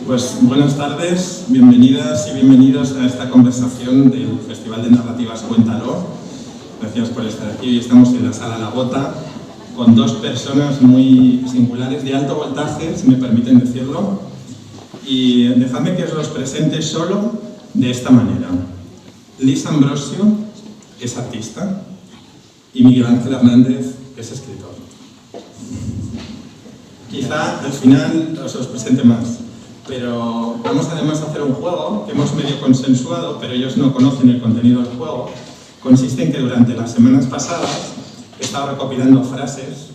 Pues buenas tardes, bienvenidas y bienvenidos a esta conversación del Festival de Narrativas Cuéntalo. Gracias por estar aquí. Hoy estamos en la Sala La Bota con dos personas muy singulares, de alto voltaje, si me permiten decirlo. Y dejadme que os los presente solo de esta manera. Lisa Ambrosio es artista y Miguel Ángel Hernández es escritor. Quizá al final os los presente más, pero vamos además a hacer un juego que hemos medio consensuado, pero ellos no conocen el contenido del juego. Consiste en que durante las semanas pasadas he estado recopilando frases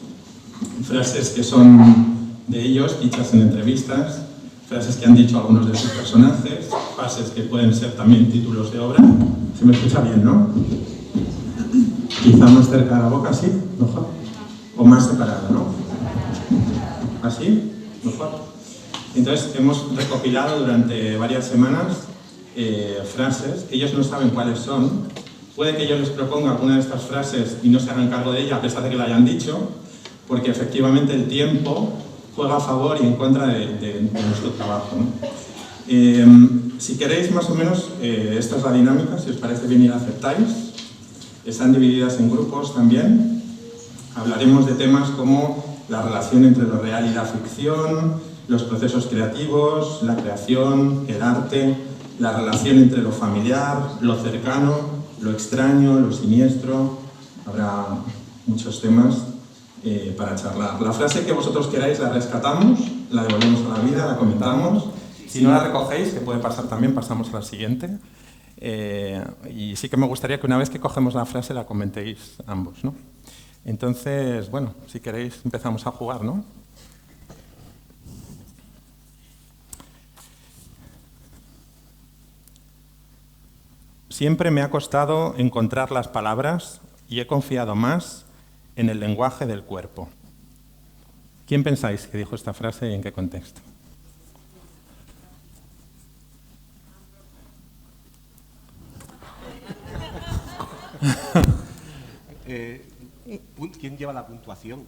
que son de ellos, dichas en entrevistas, frases que han dicho algunos de sus personajes, frases que pueden ser también títulos de obra. Se me escucha bien, ¿no? Quizá más cerca de la boca, ¿sí? ¿Mejor? O más separada, ¿no? ¿Así? ¿Mejor? Entonces, hemos recopilado durante varias semanas frases. Ellos no saben cuáles son. Puede que yo les proponga alguna de estas frases y no se hagan cargo de ella, a pesar de que la hayan dicho, porque efectivamente el tiempo juega a favor y en contra de nuestro trabajo, ¿no? Si queréis, más o menos, esta es la dinámica, si os parece bien y la aceptáis. Están divididas en grupos también. Hablaremos de temas como la relación entre lo real y la ficción, los procesos creativos, la creación, el arte, la relación entre lo familiar, lo cercano, lo extraño, lo siniestro. Habrá muchos temas para charlar. La frase que vosotros queráis la rescatamos, la devolvemos a la vida, la comentamos. Si no la recogéis, que puede pasar también, pasamos a la siguiente. Y sí que me gustaría que una vez que cogemos la frase la comentéis ambos, ¿no? Entonces, bueno, si queréis empezamos a jugar, ¿no? Siempre me ha costado encontrar las palabras y he confiado más en el lenguaje del cuerpo. ¿Quién pensáis que dijo esta frase y en qué contexto? ¿Quién lleva la puntuación?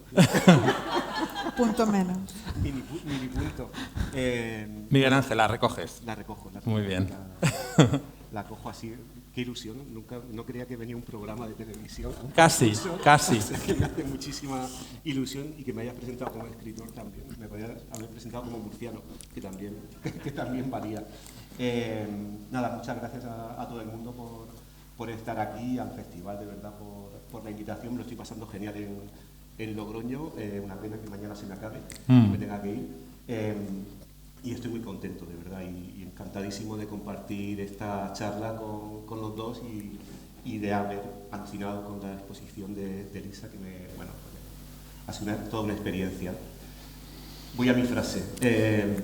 Punto menos. Mini punto. Miguel Ángel, ¿la recoges? La recojo. Muy bien. La cojo así. Qué ilusión. No creía que venía un programa de televisión. Casi. Que me hace muchísima ilusión y que me hayas presentado como escritor también. Me podías haber presentado como murciano, que también valía. Nada, muchas gracias a todo el mundo por estar aquí, al festival, de verdad, por la invitación. Me lo estoy pasando genial en Logroño. Una pena que mañana se me acabe, me tenga que ir. Y estoy muy contento, de verdad, y encantadísimo de compartir esta charla con los dos y de haber alucinado con la exposición de Lisa, que ha sido toda una experiencia. Voy a mi frase.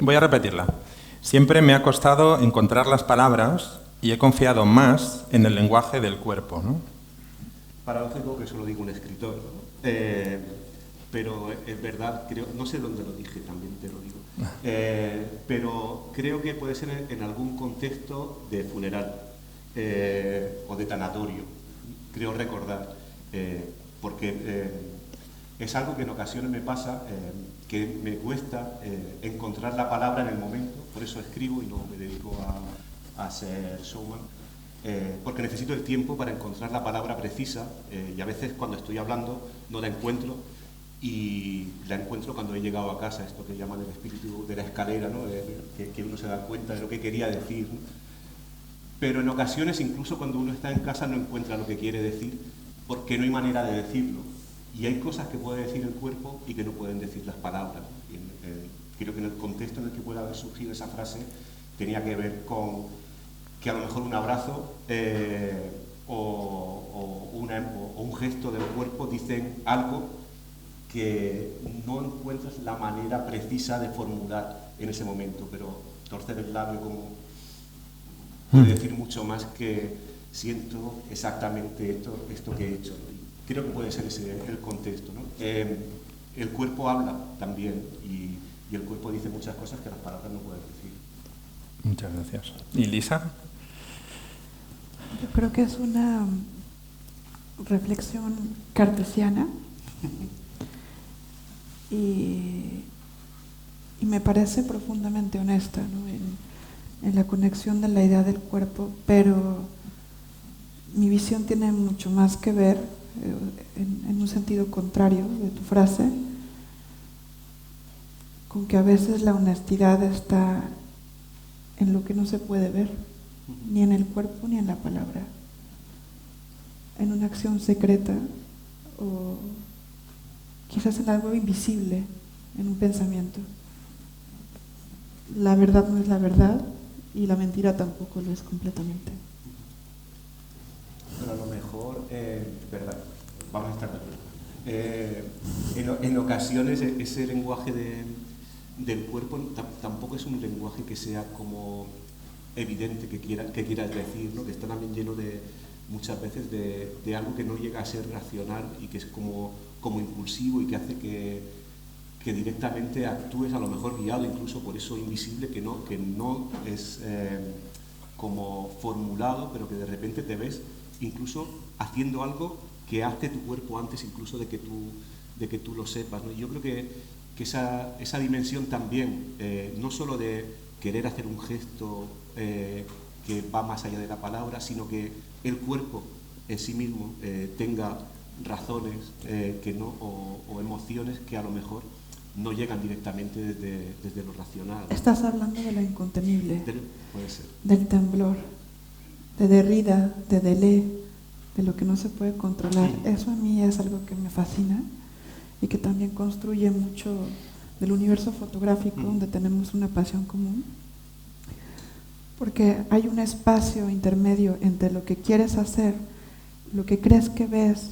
Voy a repetirla. Siempre me ha costado encontrar las palabras y he confiado más en el lenguaje del cuerpo, ¿no? Paradójico que eso lo diga un escritor, ¿no? Pero es verdad, creo, no sé dónde lo dije, también te lo digo, pero creo que puede ser en algún contexto de funeral o de tanatorio, creo recordar, porque es algo que en ocasiones me pasa, que me cuesta encontrar la palabra en el momento, por eso escribo y no me dedico a ser showman, porque necesito el tiempo para encontrar la palabra precisa, y a veces cuando estoy hablando no la encuentro, y la encuentro cuando he llegado a casa, esto que llaman el espíritu de la escalera, ¿no? Que uno se da cuenta de lo que quería decir, ¿no? Pero en ocasiones, incluso cuando uno está en casa, no encuentra lo que quiere decir, porque no hay manera de decirlo. Y hay cosas que puede decir el cuerpo y que no pueden decir las palabras. Y creo que en el contexto en el que puede haber surgido esa frase tenía que ver con que a lo mejor un abrazo o un gesto del cuerpo dicen algo que no encuentras la manera precisa de formular en ese momento, pero torcer el labio como puede decir mucho más que siento exactamente esto que he hecho. Creo que puede ser ese el contexto, ¿no? El cuerpo habla también y el cuerpo dice muchas cosas que las palabras no pueden decir. Muchas gracias. ¿Y Lisa? Yo creo que es una reflexión cartesiana y y me parece profundamente honesta, ¿no? En la conexión de la idea del cuerpo, pero mi visión tiene mucho más que ver, en un sentido contrario de tu frase, con que a veces la honestidad está en lo que no se puede ver, ni en el cuerpo ni en la palabra, en una acción secreta o quizás en algo invisible, en un pensamiento. La verdad no es la verdad y la mentira tampoco lo es completamente. Pero a lo mejor, verdad, vamos a estar de acuerdo. En ocasiones ese lenguaje del cuerpo tampoco es un lenguaje que sea como evidente que quieras decir, ¿no? Que está también lleno muchas veces de algo que no llega a ser racional y que es como impulsivo y que hace que directamente actúes a lo mejor guiado incluso por eso invisible que no es como formulado, pero que de repente te ves incluso haciendo algo que hace tu cuerpo antes incluso de que tú lo sepas, ¿no? Y yo creo que esa dimensión también, no solo de querer hacer un gesto que va más allá de la palabra, sino que el cuerpo en sí mismo tenga razones o emociones que a lo mejor no llegan directamente desde lo racional. Estás hablando de lo incontenible, puede ser. Del temblor, de Derrida, de Deleuze, de lo que no se puede controlar. Sí. Eso a mí es algo que me fascina y que también construye mucho del universo fotográfico, donde tenemos una pasión común, porque hay un espacio intermedio entre lo que quieres hacer, lo que crees que ves,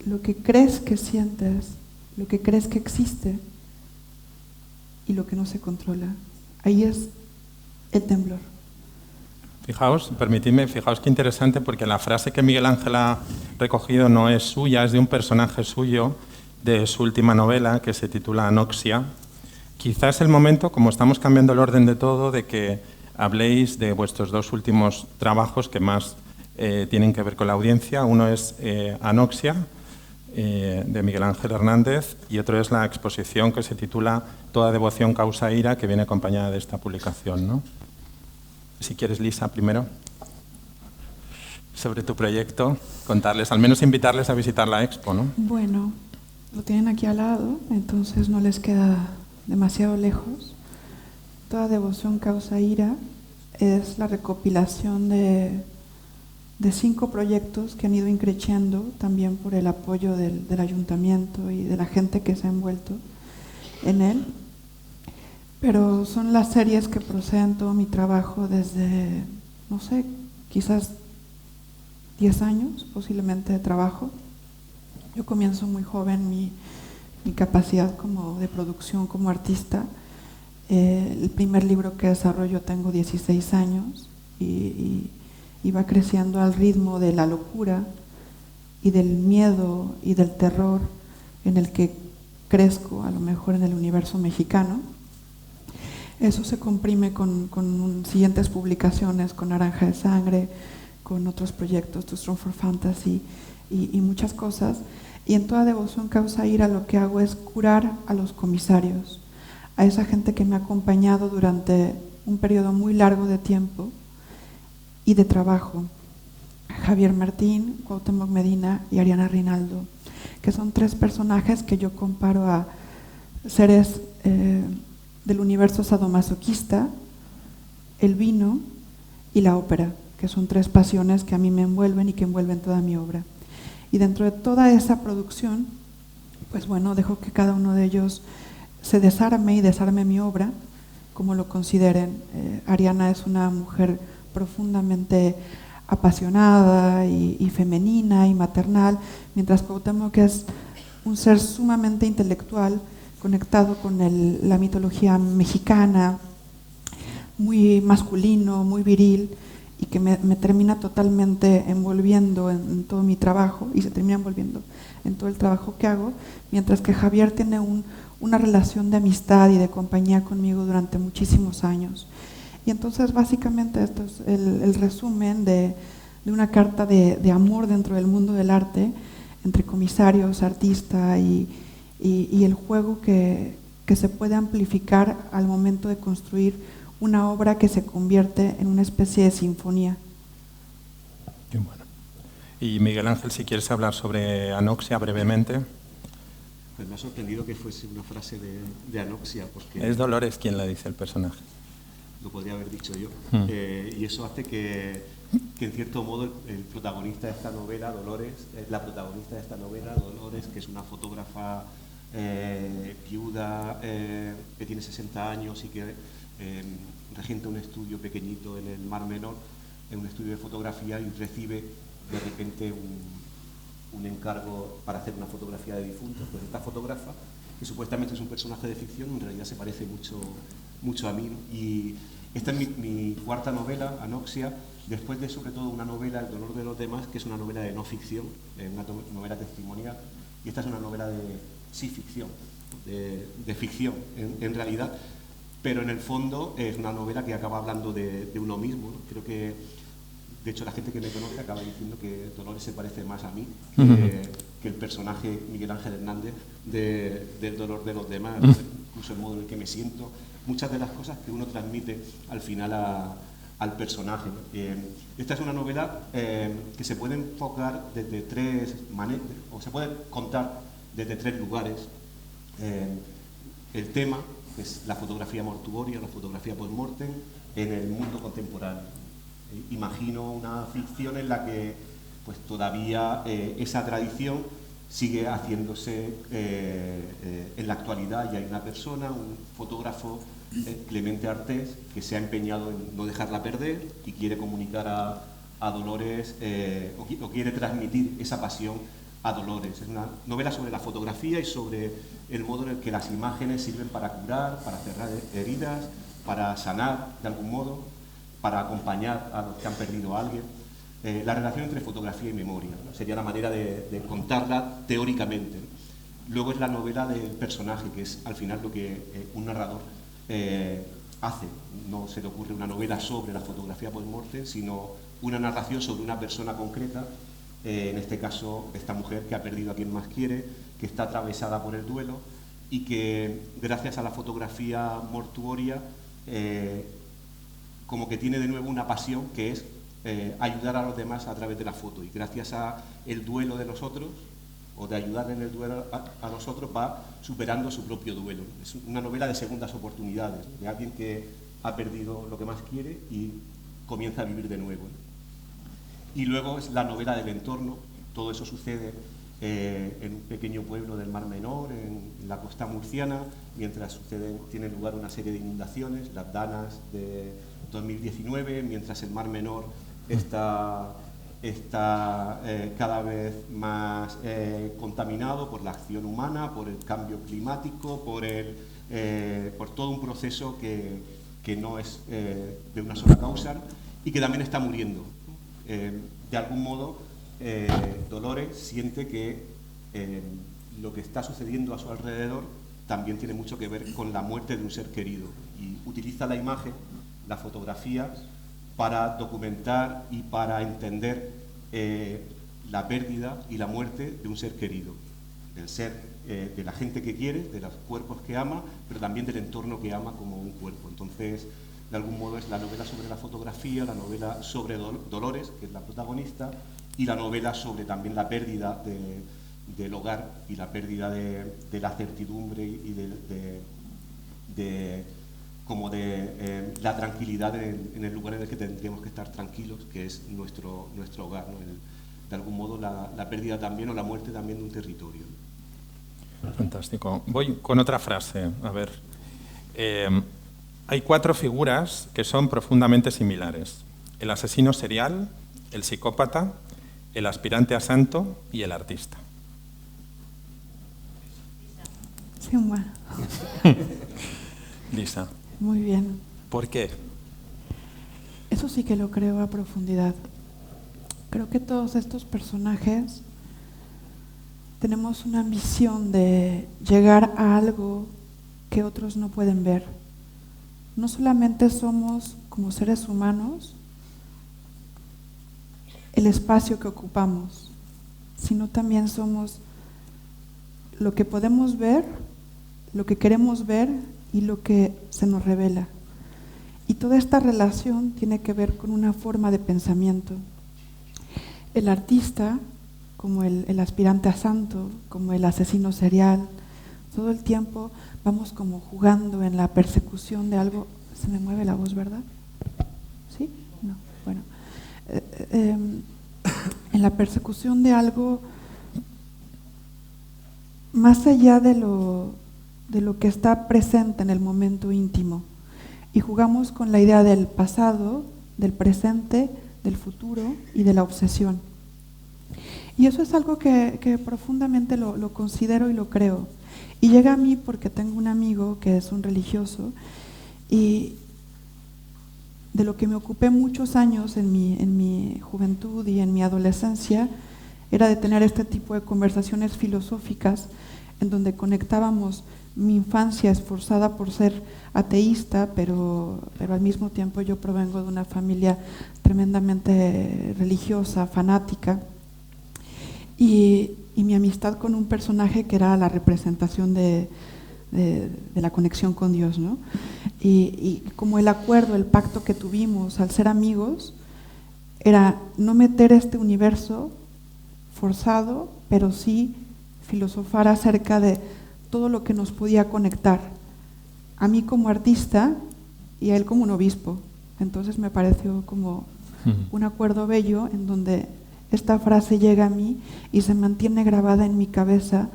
lo que crees que sientes, lo que crees que existe y lo que no se controla. Ahí es el temblor. Fijaos qué interesante, porque la frase que Miguel Ángel ha recogido no es suya, es de un personaje suyo de su última novela, que se titula Anoxia. Quizás es el momento, como estamos cambiando el orden de todo, de que habléis de vuestros dos últimos trabajos que más tienen que ver con la audiencia. Uno es Anoxia, de Miguel Ángel Hernández, y otro es la exposición que se titula Toda devoción causa ira, que viene acompañada de esta publicación, ¿no? Si quieres, Lisa, primero, sobre tu proyecto, contarles, al menos invitarles a visitar la expo, ¿no? Bueno, lo tienen aquí al lado, entonces no les queda demasiado lejos. Toda devoción causa ira es la recopilación de 5 proyectos que han ido increciendo también por el apoyo del ayuntamiento y de la gente que se ha envuelto en él. Pero son las series que proceden todo mi trabajo desde, no sé, quizás 10 años posiblemente de trabajo. Yo comienzo muy joven mi capacidad como de producción como artista. El primer libro que desarrollo tengo 16 años y va creciendo al ritmo de la locura y del miedo y del terror en el que crezco, a lo mejor en el universo mexicano. Eso se comprime con siguientes publicaciones, con Naranja de Sangre, con otros proyectos, To Strong for Fantasy y muchas cosas. Y en Toda devoción causa ira lo que hago es curar a los comisarios, a esa gente que me ha acompañado durante un periodo muy largo de tiempo y de trabajo. Javier Martín, Cuauhtémoc Medina y Ariana Rinaldo, que son 3 personajes que yo comparo a seres del universo sadomasoquista, el vino y la ópera, que son 3 pasiones que a mí me envuelven y que envuelven toda mi obra. Y dentro de toda esa producción, pues bueno, dejo que cada uno de ellos se desarme y desarme mi obra, como lo consideren. Ariana es una mujer profundamente apasionada y femenina y maternal, mientras Cuauhtémoc es un ser sumamente intelectual, conectado con la mitología mexicana, muy masculino, muy viril, y que me termina totalmente envolviendo en todo mi trabajo, y se termina envolviendo en todo el trabajo que hago, mientras que Javier tiene una relación de amistad y de compañía conmigo durante muchísimos años. Y entonces básicamente esto es el resumen de una carta de amor dentro del mundo del arte, entre comisarios, artista y el juego que que se puede amplificar al momento de construir una obra que se convierte en una especie de sinfonía. Qué bueno. Y Miguel Ángel, si quieres hablar sobre anoxia brevemente. Pues me ha sorprendido que fuese una frase de anoxia, porque Es Dolores quien la dice el personaje. lo podría haber dicho yo. Y eso hace que en cierto modo el protagonista de esta novela, Dolores, la protagonista de esta novela, Dolores, que es una fotógrafa viuda, que tiene 60 años y que regenta un estudio pequeñito en el Mar Menor, en un estudio de fotografía, y recibe de repente un encargo para hacer una fotografía de difuntos. Pues esta fotógrafa, que supuestamente es un personaje de ficción, en realidad se parece mucho a mí, ¿no? Y esta es mi cuarta novela, Anoxia, después de sobre todo una novela, El dolor de los demás, que es una novela de no ficción, una novela testimonial, y esta es una novela de sí ficción, de ficción en realidad, pero en el fondo es una novela que acaba hablando de uno mismo, ¿no? Creo que, de hecho, la gente que me conoce acaba diciendo que Dolores se parece más a mí que el personaje Miguel Ángel Hernández del dolor de los demás, incluso el modo en el que me siento, muchas de las cosas que uno transmite al final al personaje, ¿no? Esta es una novela que se puede enfocar desde tres maneras, o se puede contar desde tres lugares. El tema, que es la fotografía mortuoria, la fotografía post-mortem, en el mundo contemporáneo. Imagino una ficción en la que pues todavía esa tradición sigue haciéndose en la actualidad, y hay una persona, un fotógrafo, Clemente Artés, que se ha empeñado en no dejarla perder y quiere comunicar a Dolores, o quiere transmitir esa pasión a Dolores. Es una novela sobre la fotografía y sobre el modo en el que las imágenes sirven para curar, para cerrar heridas, para sanar de algún modo, para acompañar a los que han perdido a alguien. La relación entre fotografía y memoria, ¿no? Sería la manera de contarla teóricamente, ¿no? Luego es la novela del personaje, que es al final lo que un narrador hace. No se le ocurre una novela sobre la fotografía post-mortem, sino una narración sobre una persona concreta, en este caso esta mujer que ha perdido a quien más quiere, que está atravesada por el duelo y que gracias a la fotografía mortuoria como que tiene de nuevo una pasión, que es ayudar a los demás a través de la foto, y gracias a el duelo de los otros, o de ayudar en el duelo a los otros, va superando su propio duelo. Es una novela de segundas oportunidades, de alguien que ha perdido lo que más quiere y comienza a vivir de nuevo, ¿no? Y luego es la novela del entorno. Todo eso sucede en un pequeño pueblo del Mar Menor, en la costa murciana, mientras tienen lugar una serie de inundaciones, las danas de 2019, mientras el Mar Menor está cada vez más contaminado por la acción humana, por el cambio climático, por todo un proceso que no es de una sola causa y que también está muriendo. De algún modo, Dolores siente que lo que está sucediendo a su alrededor también tiene mucho que ver con la muerte de un ser querido, y utiliza la imagen, la fotografía, para documentar y para entender la pérdida y la muerte de un ser querido, del ser, de la gente que quiere, de los cuerpos que ama, pero también del entorno que ama como un cuerpo. Entonces, de algún modo es la novela sobre la fotografía, la novela sobre Dolores, que es la protagonista, y la novela sobre también la pérdida del hogar y la pérdida de la certidumbre y de la tranquilidad en el lugar en el que tendríamos que estar tranquilos, que es nuestro hogar, ¿no? De algún modo la pérdida también, o la muerte también, de un territorio. Fantástico. Voy con otra frase. A ver, hay 4 figuras que son profundamente similares: el asesino serial, el psicópata, el aspirante a santo y el artista. Sí, bueno. Lisa. Muy bien. ¿Por qué? Eso sí que lo creo a profundidad. Creo que todos estos personajes tenemos una ambición de llegar a algo que otros no pueden ver. No solamente somos, como seres humanos, el espacio que ocupamos, sino también somos lo que podemos ver, lo que queremos ver y lo que se nos revela. Y toda esta relación tiene que ver con una forma de pensamiento. El artista, como el aspirante a santo, como el asesino serial, todo el tiempo vamos como jugando en la persecución de algo. Se me mueve la voz, ¿verdad? ¿Sí? No, bueno. En la persecución de algo más allá de lo que está presente en el momento íntimo. Y jugamos con la idea del pasado, del presente, del futuro y de la obsesión. Y eso es algo que profundamente lo considero y lo creo. Y llega a mí porque tengo un amigo que es un religioso y de lo que me ocupé muchos años en mi juventud y en mi adolescencia era de tener este tipo de conversaciones filosóficas en donde conectábamos mi infancia esforzada por ser ateísta, pero al mismo tiempo yo provengo de una familia tremendamente religiosa, fanática, y mi amistad con un personaje que era la representación de la conexión con Dios, ¿no? Y como el acuerdo, el pacto que tuvimos al ser amigos, era no meter este universo forzado, pero sí filosofar acerca de todo lo que nos podía conectar, a mí como artista y a él como un obispo. Entonces me pareció como un acuerdo bello en donde esta frase llega a mí y se mantiene grabada en mi cabeza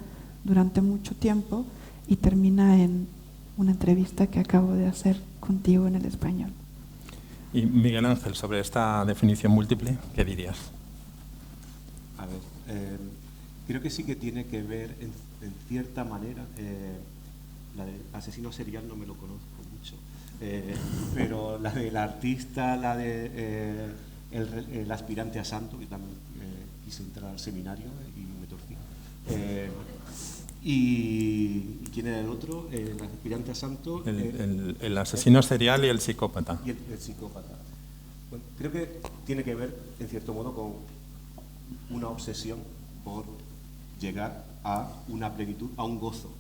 durante mucho tiempo y termina en una entrevista que acabo de hacer contigo en El Español. Y Miguel Ángel, sobre esta definición múltiple, ¿qué dirías? A ver, creo que sí que tiene que ver en cierta manera, la de asesino serial no me lo conozco mucho, pero la del artista, la de el aspirante a santo, que también quise entrar al seminario y me torcí. ¿Y quién era el otro? El aspirante a santo. El asesino serial y el psicópata. Y el psicópata. Bueno, creo que tiene que ver, en cierto modo, con una obsesión por llegar a una plenitud, a un gozo.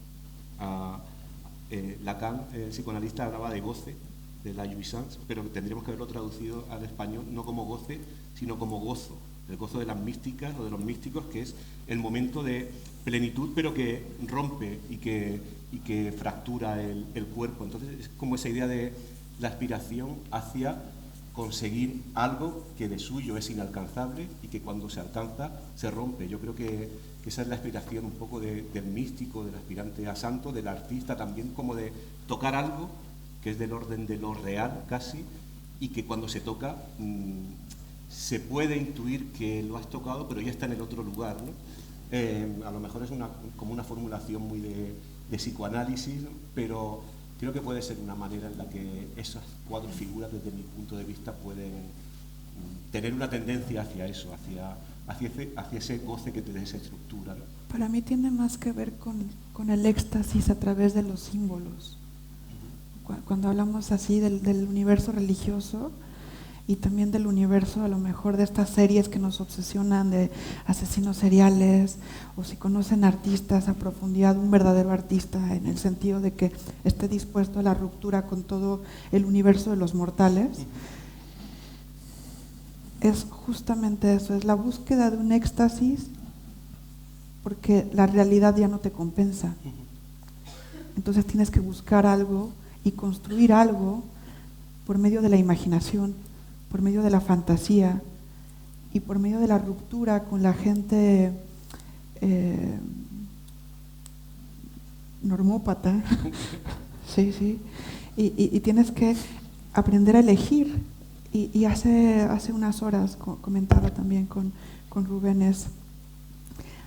Lacan, el psicoanalista, hablaba de goce, de la jouissance, pero tendríamos que haberlo traducido al español no como goce, sino como gozo. El gozo de las místicas o de los místicos, que es el momento de plenitud, pero que rompe y que fractura el cuerpo. Entonces es como esa idea de la aspiración hacia conseguir algo que de suyo es inalcanzable y que cuando se alcanza se rompe. Yo creo que esa es la aspiración un poco del místico, del aspirante a santo, del artista también, como de tocar algo que es del orden de lo real casi, y que cuando se toca se puede intuir que lo has tocado, pero ya está en el otro lugar, ¿no? A lo mejor es como una formulación muy de psicoanálisis, pero creo que puede ser una manera en la que esas cuatro figuras, desde mi punto de vista, pueden tener una tendencia hacia eso, hacia ese goce que te desestructura, ¿no? Para mí tiene más que ver con el éxtasis a través de los símbolos. Cuando hablamos así del universo religioso y también del universo a lo mejor de estas series que nos obsesionan de asesinos seriales, o si conocen artistas a profundidad, un verdadero artista en el sentido de que esté dispuesto a la ruptura con todo el universo de los mortales, es justamente eso, es la búsqueda de un éxtasis porque la realidad ya no te compensa. Entonces tienes que buscar algo y construir algo por medio de la imaginación, por medio de la fantasía y por medio de la ruptura con la gente normópata. Sí. Y tienes que aprender a elegir. Y hace unas horas comentaba también con Rubén, es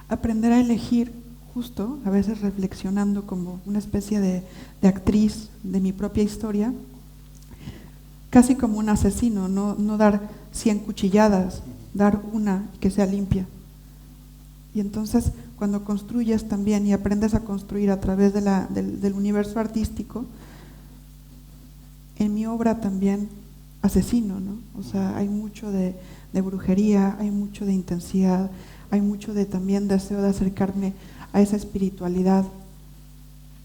aprender a elegir justo, a veces reflexionando como una especie de actriz de mi propia historia, casi como un asesino, no dar 100 cuchilladas, dar una que sea limpia. Y entonces cuando construyes también y aprendes a construir a través del universo artístico, en mi obra también asesino, ¿no? O sea, hay mucho de brujería, hay mucho de intensidad, hay mucho de también deseo de acercarme a esa espiritualidad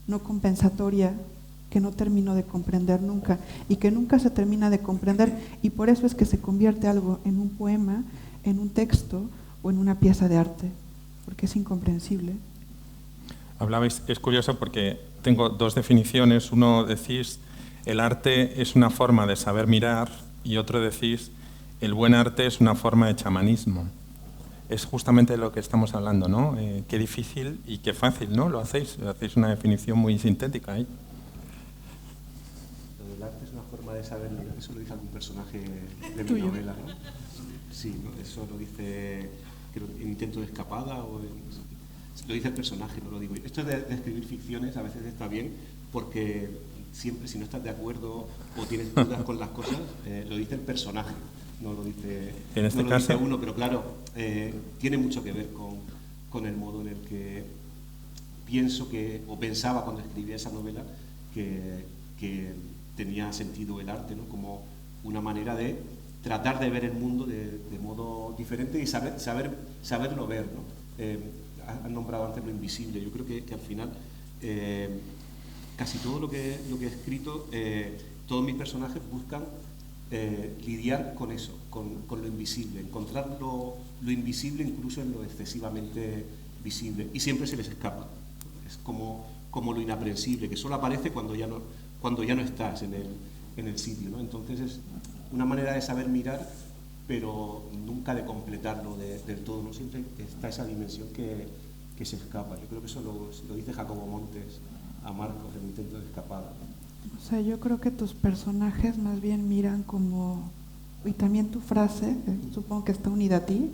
no compensatoria, que no termino de comprender nunca y que nunca se termina de comprender, y por eso es que se convierte algo en un poema, en un texto o en una pieza de arte, porque es incomprensible. Hablabais, es curioso porque tengo dos definiciones. Uno decís, el arte es una forma de saber mirar, y otro decís, el buen arte es una forma de chamanismo. Es justamente de lo que estamos hablando, ¿no? Qué difícil y qué fácil, ¿no? Lo hacéis una definición muy sintética ahí. El arte es una forma de saber, eso lo dice algún personaje de mi Tuyo. novela, ¿no? Sí, ¿no? Eso lo dice, creo, en Intento de escapada, lo dice el personaje, no lo digo yo. Esto de escribir ficciones a veces está bien porque siempre, si no estás de acuerdo o tienes dudas con las cosas, lo dice el personaje, no lo dice, en este no lo caso, dice uno, pero claro, tiene mucho que ver con el modo en el que pienso que, o pensaba cuando escribía esa novela, que tenía sentido el arte, ¿no? Como una manera de tratar de ver el mundo de modo diferente y saberlo ver, ¿no? Han nombrado antes lo invisible. Yo creo que al final casi todo lo que he escrito, todos mis personajes buscan lidiar con eso, con lo invisible, encontrar lo invisible incluso en lo excesivamente visible, y siempre se les escapa. Es como lo inaprensible, que solo aparece cuando ya no estás en el sitio, ¿no? Entonces es una manera de saber mirar, pero nunca de completarlo del todo, ¿no? Siempre está esa dimensión que se escapa. Yo creo que eso lo dice Jacobo Montes a Marcos en Intento de escapada. O sea, yo creo que tus personajes más bien miran como, y también tu frase, supongo que está unida a ti,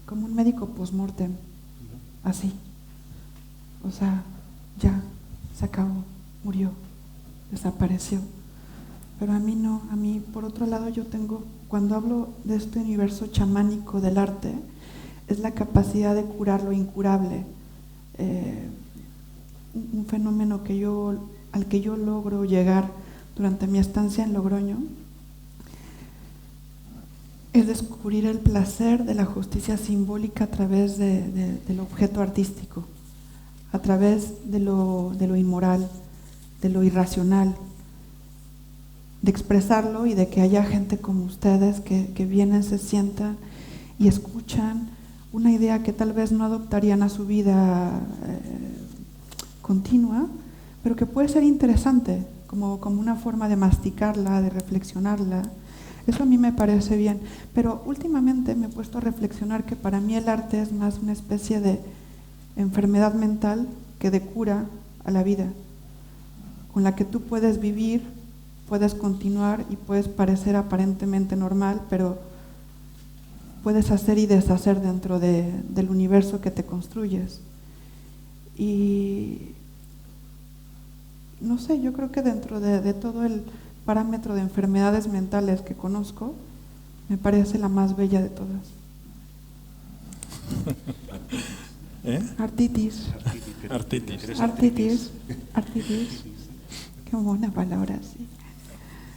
como un médico post-mortem, así. O sea, ya, se acabó, murió, desapareció. Pero a mí no, a mí por otro lado yo tengo, cuando hablo de este universo chamánico del arte, es la capacidad de curar lo incurable, un fenómeno al que yo logro llegar durante mi estancia en Logroño, es descubrir el placer de la justicia simbólica a través del objeto artístico, a través de lo inmoral, de lo irracional, de expresarlo y de que haya gente como ustedes que vienen, se sientan y escuchan una idea que tal vez no adoptarían a su vida continua, pero que puede ser interesante, como una forma de masticarla, de reflexionarla. Eso a mí me parece bien, pero últimamente me he puesto a reflexionar que para mí el arte es más una especie de enfermedad mental que de cura a la vida, con la que tú puedes vivir, puedes continuar y puedes parecer aparentemente normal, pero puedes hacer y deshacer dentro del universo que te construyes. Y no sé, yo creo que dentro de todo el parámetro de enfermedades mentales que conozco, me parece la más bella de todas. Artitis. Qué buena palabra, sí.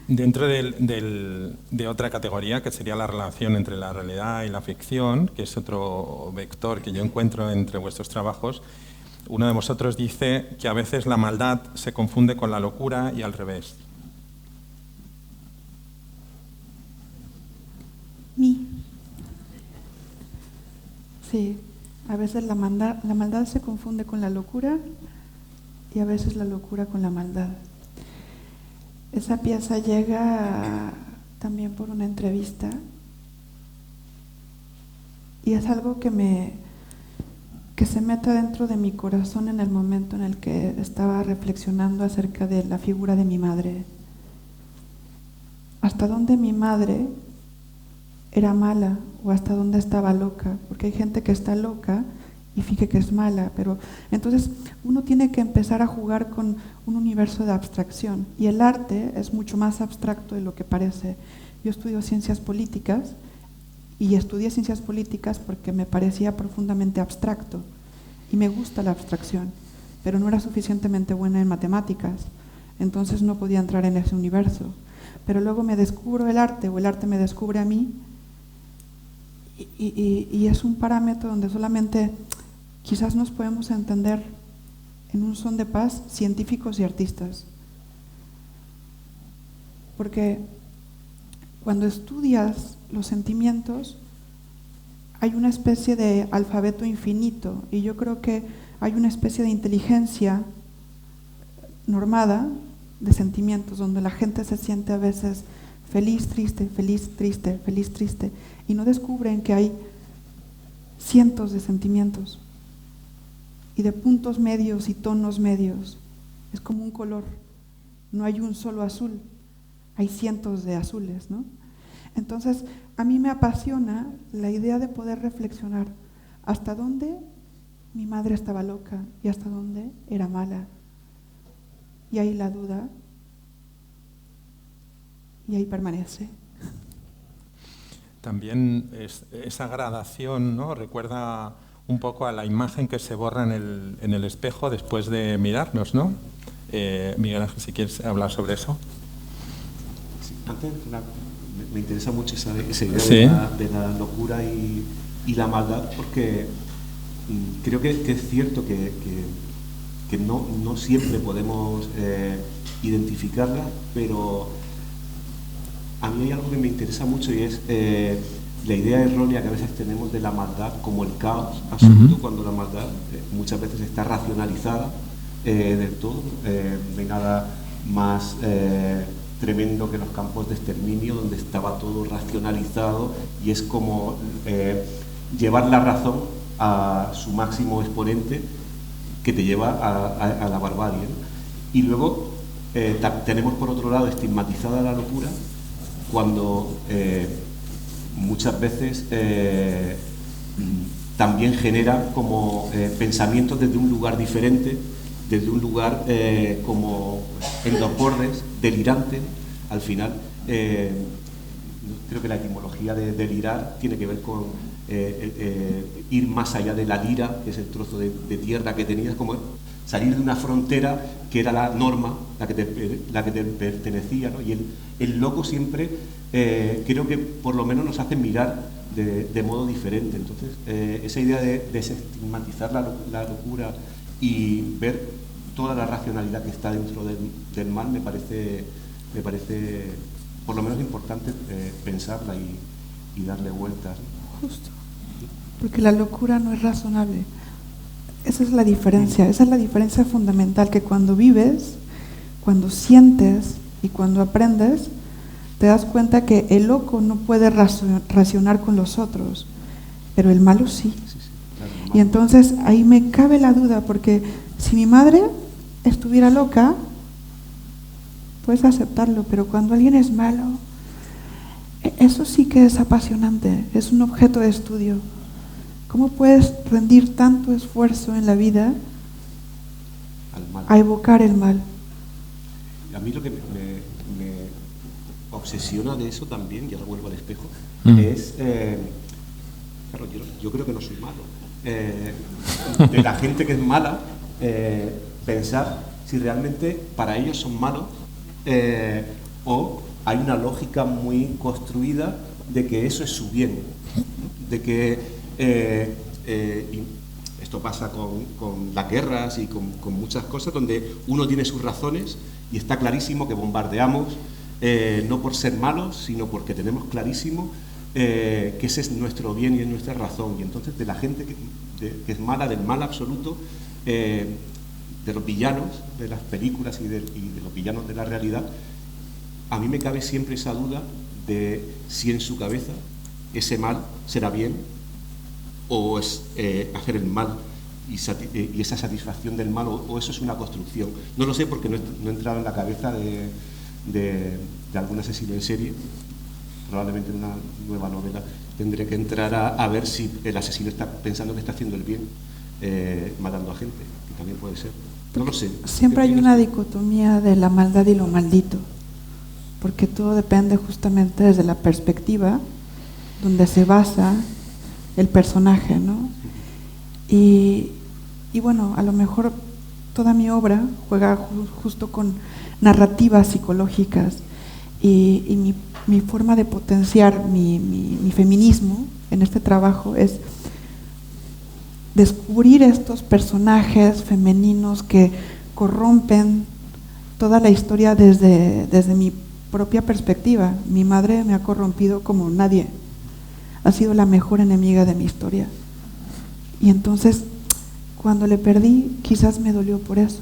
Dentro de otra categoría, que sería la relación entre la realidad y la ficción, que es otro vector que yo encuentro entre vuestros trabajos, uno de vosotros dice que a veces la maldad se confunde con la locura y al revés. Sí, a veces la maldad se confunde con la locura y a veces la locura con la maldad. Esa pieza llega también por una entrevista y es algo que se mete dentro de mi corazón en el momento en el que estaba reflexionando acerca de la figura de mi madre. ¿Hasta dónde mi madre era mala o hasta dónde estaba loca? Porque hay gente que está loca y finge que es mala, pero entonces uno tiene que empezar a jugar con un universo de abstracción, y el arte es mucho más abstracto de lo que parece. Yo estudio ciencias políticas y estudié ciencias políticas porque me parecía profundamente abstracto y me gusta la abstracción, pero no era suficientemente buena en matemáticas, entonces no podía entrar en ese universo. Pero luego me descubro el arte o el arte me descubre a mí y es un parámetro donde solamente quizás nos podemos entender en un son de paz científicos y artistas. Porque cuando estudias los sentimientos, hay una especie de alfabeto infinito, y yo creo que hay una especie de inteligencia normada de sentimientos, donde la gente se siente a veces feliz, triste, feliz, triste, feliz, triste, y no descubren que hay cientos de sentimientos y de puntos medios y tonos medios. Es como un color, no hay un solo azul, hay cientos de azules, ¿no? Entonces, a mí me apasiona la idea de poder reflexionar hasta dónde mi madre estaba loca y hasta dónde era mala. Y ahí la duda, y ahí permanece. También esa gradación, ¿no?, recuerda un poco a la imagen que se borra en el espejo después de mirarnos, ¿no? Miguel Ángel, si quieres hablar sobre eso. Sí, antes me interesa mucho esa idea sí. de la locura y la maldad, porque creo que es cierto que no siempre podemos identificarla, pero a mí hay algo que me interesa mucho, y es la idea errónea que a veces tenemos de la maldad como el caos absoluto, cuando la maldad muchas veces está racionalizada del todo. No hay nada más tremendo que los campos de exterminio, donde estaba todo racionalizado, y es como llevar la razón a su máximo exponente, que te lleva a la barbarie, ¿no? Y luego tenemos por otro lado estigmatizada la locura, cuando muchas veces también genera como pensamientos desde un lugar diferente, desde un lugar como en los bordes, delirante. Al final, creo que la etimología de delirar tiene que ver con ir más allá de la lira, que es el trozo de tierra que tenías, como salir de una frontera que era la norma, la que te pertenecía, ¿no? Y el loco siempre creo que por lo menos nos hace mirar de modo diferente. Entonces, esa idea de desestigmatizar la locura y ver toda la racionalidad que está dentro del mal me parece por lo menos importante pensarla y darle vueltas. Justo, porque la locura no es razonable. Esa es la diferencia fundamental, que cuando vives, cuando sientes y cuando aprendes, te das cuenta que el loco no puede racionar con los otros, pero el malo sí. Claro, y entonces ahí me cabe la duda, porque si mi madre estuviera loca, puedes aceptarlo, pero cuando alguien es malo, eso sí que es apasionante, es un objeto de estudio. ¿Cómo puedes rendir tanto esfuerzo en la vida a evocar el mal? A mí lo que me obsesiona de eso también, y ahora vuelvo al espejo, es, claro, yo creo que no soy malo, de la gente que es mala, pensar si realmente para ellos son malos, o hay una lógica muy construida de que eso es su bien, de que y esto pasa con las guerras y con muchas cosas, donde uno tiene sus razones y está clarísimo que bombardeamos no por ser malos, sino porque tenemos clarísimo que ese es nuestro bien y es nuestra razón. Y entonces de la gente que es mala, del mal absoluto, de los villanos de las películas y de los villanos de la realidad, a mí me cabe siempre esa duda de si en su cabeza ese mal será bien, o es hacer el mal y esa satisfacción del mal, o eso es una construcción. No lo sé, porque no he entrado en la cabeza de algún asesino en serie. Probablemente en una nueva novela tendré que entrar a ver si el asesino está pensando que está haciendo el bien, matando a gente, que también puede ser. No lo sé. Siempre hay una dicotomía de la maldad y lo maldito, porque todo depende justamente desde la perspectiva donde se basa el personaje, ¿no? Y bueno, a lo mejor toda mi obra juega justo con narrativas psicológicas, y mi forma de potenciar mi feminismo en este trabajo es descubrir estos personajes femeninos que corrompen toda la historia desde mi propia perspectiva. Mi madre me ha corrompido como nadie. Ha sido la mejor enemiga de mi historia. Y entonces, cuando le perdí, quizás me dolió por eso.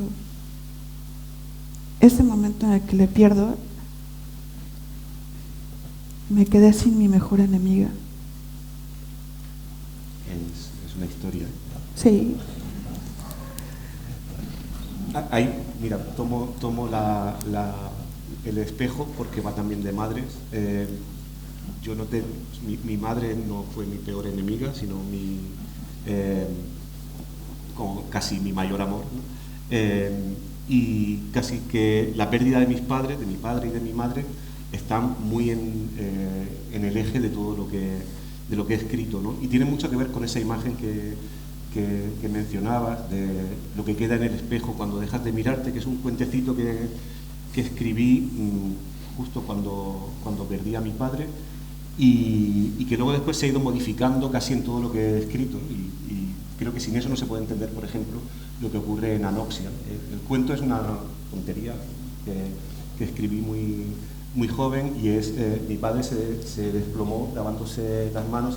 Ese momento en el que le pierdo, me quedé sin mi mejor enemiga. Es una historia. Sí. Ahí, mira, tomo el espejo porque va también de madres. Yo no mi madre no fue mi peor enemiga, sino como casi mi mayor amor, ¿no? Y casi que la pérdida de mis padres, de mi padre y de mi madre, están muy en el eje de todo lo que he escrito, ¿no? Y tiene mucho que ver con esa imagen que mencionabas, de lo que queda en el espejo cuando dejas de mirarte, que es un cuentecito que escribí justo cuando perdí a mi padre, y que luego después se ha ido modificando casi en todo lo que he escrito, y creo que sin eso no se puede entender, por ejemplo, lo que ocurre en Anoxia. El cuento es una tontería que escribí muy joven, y es mi padre se desplomó lavándose las manos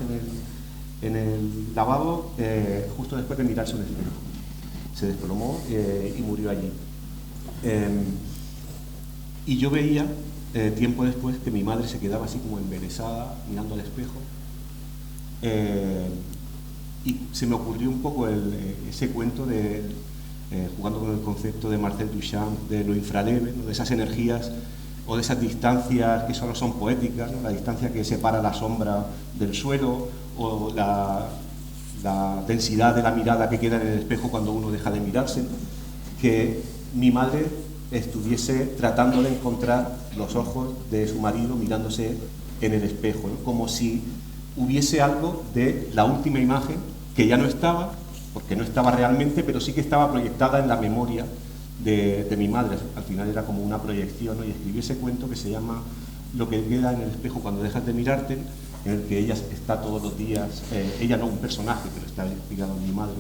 en el lavabo justo después de mirarse un espejo. Se desplomó y murió allí. Y yo veía tiempo después que mi madre se quedaba así como embelesada mirando al espejo, y se me ocurrió un poco ese cuento jugando con el concepto de Marcel Duchamp de lo infraleve, ¿no? De esas energías o de esas distancias que solo son poéticas, ¿no? La distancia que separa la sombra del suelo, o la densidad de la mirada que queda en el espejo cuando uno deja de mirarse, ¿no? Que mi madre estuviese tratando de encontrar los ojos de su marido mirándose en el espejo, ¿no? Como si hubiese algo de la última imagen que ya no estaba, porque no estaba realmente, pero sí que estaba proyectada en la memoria de mi madre. Al final era como una proyección, ¿no? Y escribí ese cuento que se llama Lo que queda en el espejo cuando dejas de mirarte, en el que ella está todos los días, ella no un personaje, pero está inspirado en mi madre,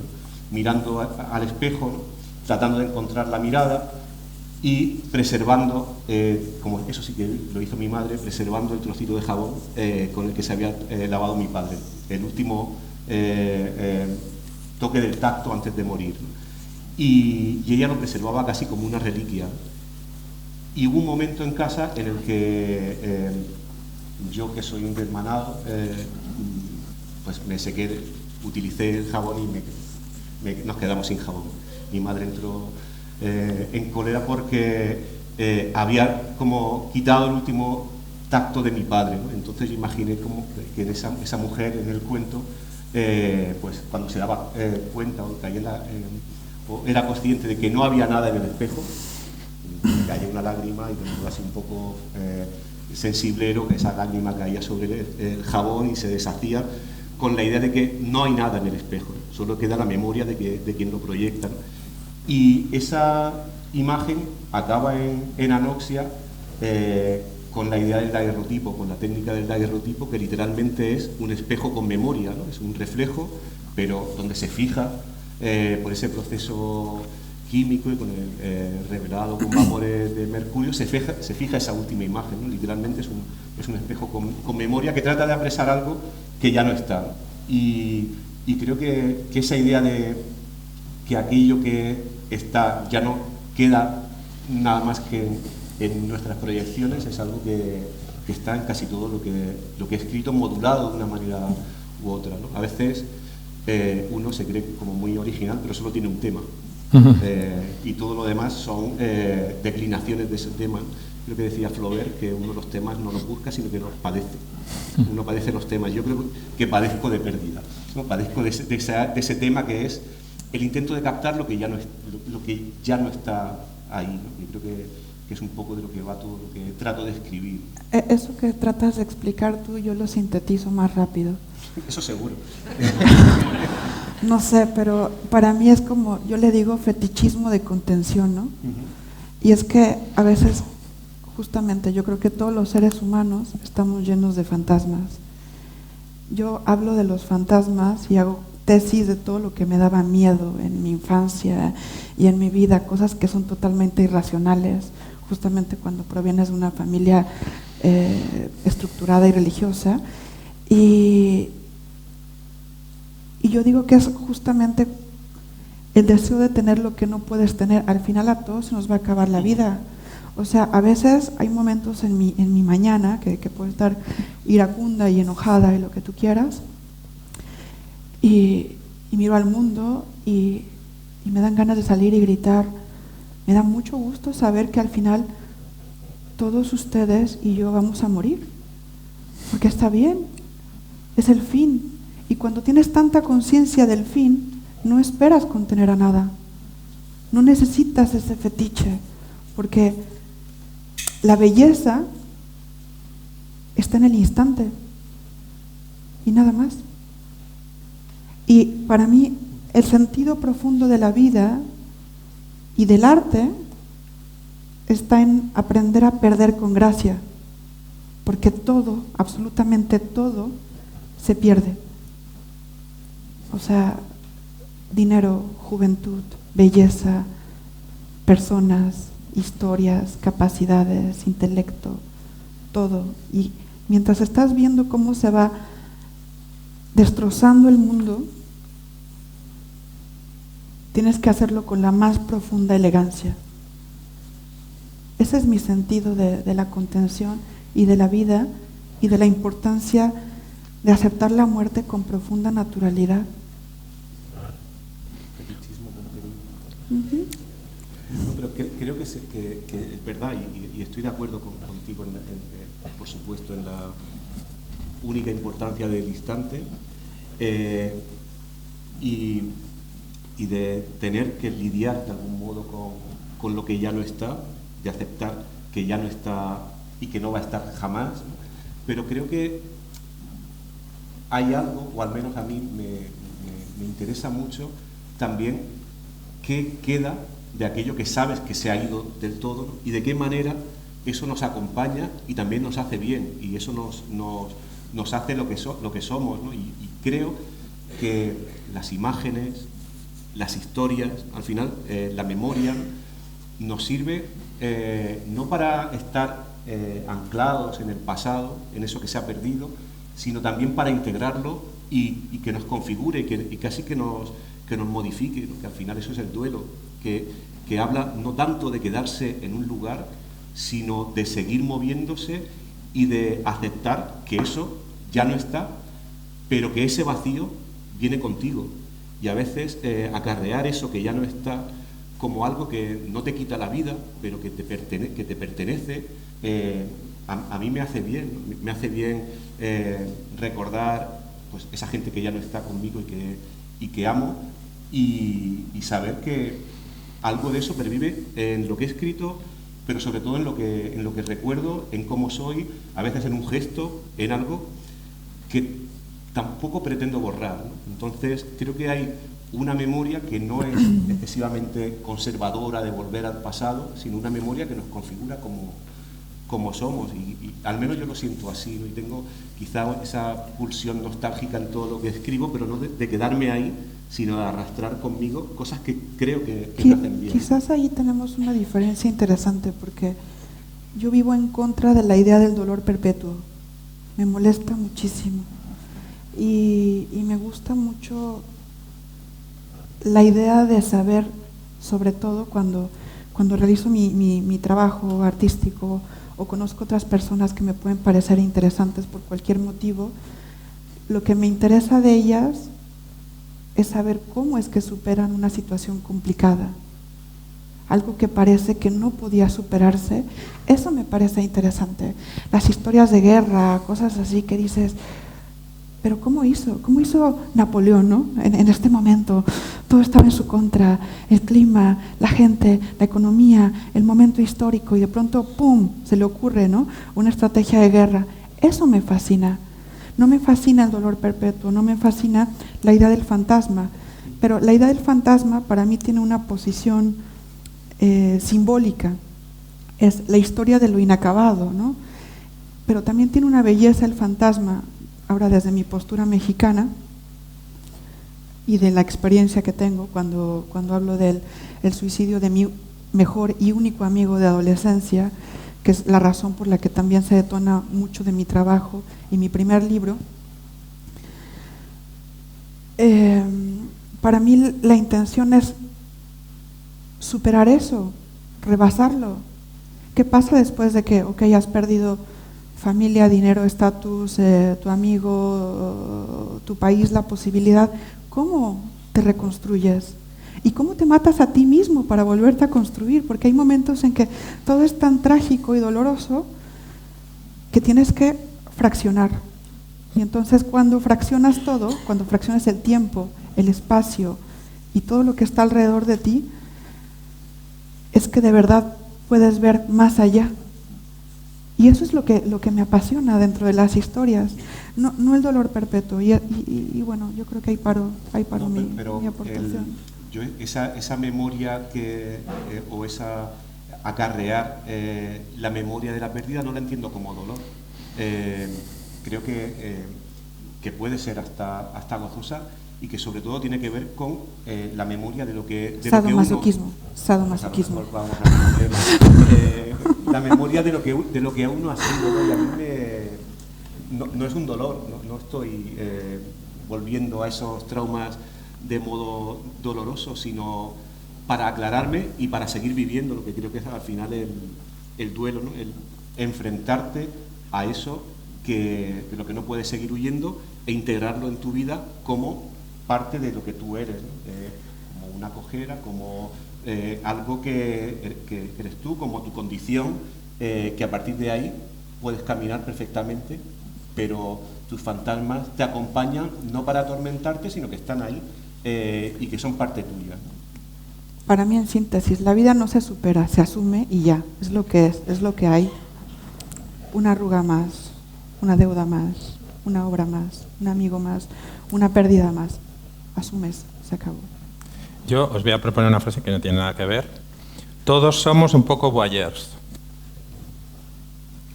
mirando al espejo, ¿no? Tratando de encontrar la mirada y preservando, como eso sí que lo hizo mi madre, preservando el trocito de jabón con el que se había lavado mi padre, el último toque del tacto antes de morir, ¿no? Y ella lo preservaba casi como una reliquia. Y hubo un momento en casa en el que yo, que soy un desmanado, pues me sequé, utilicé el jabón y nos quedamos sin jabón. Mi madre entró en cólera porque había como quitado el último tacto de mi padre, ¿no? Entonces yo imaginé como que esa mujer en el cuento, pues cuando se daba cuenta o caía o era consciente de que no había nada en el espejo, caía una lágrima, y de modo así un poco sensiblero, que esa lágrima caía sobre el jabón y se deshacía, con la idea de que no hay nada en el espejo, solo queda la memoria de quien lo proyecta. Y esa imagen acaba en Anoxia con la idea del daguerrotipo, con la técnica del daguerrotipo, que literalmente es un espejo con memoria, ¿no? Es un reflejo, pero donde se fija por ese proceso químico y con el revelado con vapores de mercurio, se fija esa última imagen, ¿no? Literalmente es un espejo con memoria que trata de apresar algo que ya no está. Y creo que esa idea de que aquello que está ya no queda nada más que en nuestras proyecciones es algo que está en casi todo lo que he escrito, modulado de una manera u otra, ¿no? A veces uno se cree como muy original, pero solo tiene un tema. Y todo lo demás son declinaciones de ese tema. Creo que decía Flaubert que uno de los temas no los busca, sino que los padece. Uno padece los temas. Yo creo que padezco de pérdida, ¿no? Padezco de ese tema que es el intento de captar lo que ya no está ahí, ¿no? Yo creo que es un poco de lo que va todo lo que trato de escribir. Eso que tratas de explicar tú, yo lo sintetizo más rápido. Eso seguro. No sé, pero para mí es como, yo le digo fetichismo de contención, ¿no? Y es que a veces, justamente, yo creo que todos los seres humanos estamos llenos de fantasmas. Yo hablo de los fantasmas y hago tesis de todo lo que me daba miedo en mi infancia y en mi vida, cosas que son totalmente irracionales, justamente cuando provienes de una familia estructurada y religiosa. Y yo digo que es justamente el deseo de tener lo que no puedes tener. Al final a todos se nos va a acabar la vida. O sea, a veces hay momentos en mi mañana que puedo estar iracunda y enojada y lo que tú quieras, y miro al mundo y me dan ganas de salir y gritar. Me da mucho gusto saber que al final todos ustedes y yo vamos a morir, porque está bien, es el fin. Y cuando tienes tanta conciencia del fin, no esperas contener a nada, no necesitas ese fetiche, porque la belleza está en el instante y nada más. Y para mí el sentido profundo de la vida y del arte está en aprender a perder con gracia, porque todo, absolutamente todo, se pierde. O sea, dinero, juventud, belleza, personas, historias, capacidades, intelecto, todo. Y mientras estás viendo cómo se va destrozando el mundo, tienes que hacerlo con la más profunda elegancia. Ese es mi sentido de la contención y de la vida y de la importancia de aceptar la muerte con profunda naturalidad. No, pero creo que es verdad, y estoy de acuerdo contigo, por supuesto, en la única importancia del instante, y de tener que lidiar de algún modo con lo que ya no está, de aceptar que ya no está y que no va a estar jamás, ¿no? Pero creo que hay algo, o al menos a mí me interesa mucho también, qué queda de aquello que sabes que se ha ido del todo, ¿no? Y de qué manera eso nos acompaña y también nos hace bien, y eso nos hace lo que somos, ¿no? Y creo que las imágenes, las historias, al final la memoria nos sirve no para estar anclados en el pasado, en eso que se ha perdido, sino también para integrarlo y que nos configure y casi que nos modifique, ¿no? Que al final eso es el duelo, que habla no tanto de quedarse en un lugar, sino de seguir moviéndose y de aceptar que eso ya no está, pero que ese vacío viene contigo. Y a veces acarrear eso que ya no está como algo que no te quita la vida, pero que te pertenece, a mí me hace bien, ¿no? Me hace bien recordar pues, esa gente que ya no está conmigo y que amo, y saber que algo de eso pervive en lo que he escrito, pero sobre todo en lo que recuerdo, en cómo soy, a veces en un gesto, en algo que tampoco pretendo borrar, ¿no? Entonces creo que hay una memoria que no es excesivamente conservadora de volver al pasado, sino una memoria que nos configura como somos, y al menos yo lo siento así, ¿no? Y tengo quizá esa pulsión nostálgica en todo lo que escribo, pero no de quedarme ahí, sino de arrastrar conmigo cosas que creo que me hacen bien. Quizás ahí tenemos una diferencia interesante, porque yo vivo en contra de la idea del dolor perpetuo. Me molesta muchísimo. Y me gusta mucho la idea de saber, sobre todo cuando realizo mi trabajo artístico o conozco otras personas que me pueden parecer interesantes por cualquier motivo, lo que me interesa de ellas es saber cómo es que superan una situación complicada, algo que parece que no podía superarse. Eso me parece interesante. Las historias de guerra, cosas así que dices, pero ¿cómo hizo Napoleón, ¿no? En este momento todo estaba en su contra, el clima, la gente, la economía, el momento histórico, y de pronto ¡pum!, se le ocurre, ¿no?, una estrategia de guerra. Eso me fascina. No me fascina el dolor perpetuo, no me fascina la idea del fantasma, pero la idea del fantasma para mí tiene una posición simbólica. Es la historia de lo inacabado, ¿no? Pero también tiene una belleza el fantasma. Ahora, desde mi postura mexicana, y de la experiencia que tengo cuando hablo del el suicidio de mi mejor y único amigo de adolescencia, que es la razón por la que también se detona mucho de mi trabajo y mi primer libro. Para mí la intención es superar eso, rebasarlo. ¿Qué pasa después de que, has perdido familia, dinero, estatus, tu amigo, tu país, la posibilidad? ¿Cómo te reconstruyes? ¿Y cómo te matas a ti mismo para volverte a construir? Porque hay momentos en que todo es tan trágico y doloroso que tienes que fraccionar. Y entonces cuando fraccionas todo, cuando fraccionas el tiempo, el espacio y todo lo que está alrededor de ti, es que de verdad puedes ver más allá. Y eso es lo que me apasiona dentro de las historias, no el dolor perpetuo. Y bueno, yo creo que ahí paro mi aportación. Esa memoria o esa acarrear la memoria de la pérdida no la entiendo como dolor. Creo que puede ser hasta gozosa y que sobre todo tiene que ver con la memoria de lo que sadomasoquismo. Vamos a la memoria de lo que a uno ha sido, ¿no? Y a mí no es un dolor, no estoy volviendo a esos traumas de modo doloroso, sino para aclararme y para seguir viviendo lo que creo que es al final el duelo, ¿no? El enfrentarte a eso de lo que no puedes seguir huyendo e integrarlo en tu vida como parte de lo que tú eres, ¿no? Como una cojera, como algo que eres tú, como tu condición, que a partir de ahí puedes caminar perfectamente, pero tus fantasmas te acompañan no para atormentarte, sino que están ahí y que son parte tuya. Para mí, en síntesis, la vida no se supera, se asume y ya, es lo que es lo que hay. Una arruga más, una deuda más, una obra más, un amigo más, una pérdida más. Asumes, se acabó. Yo os voy a proponer una frase que no tiene nada que ver. Todos somos un poco voyeurs.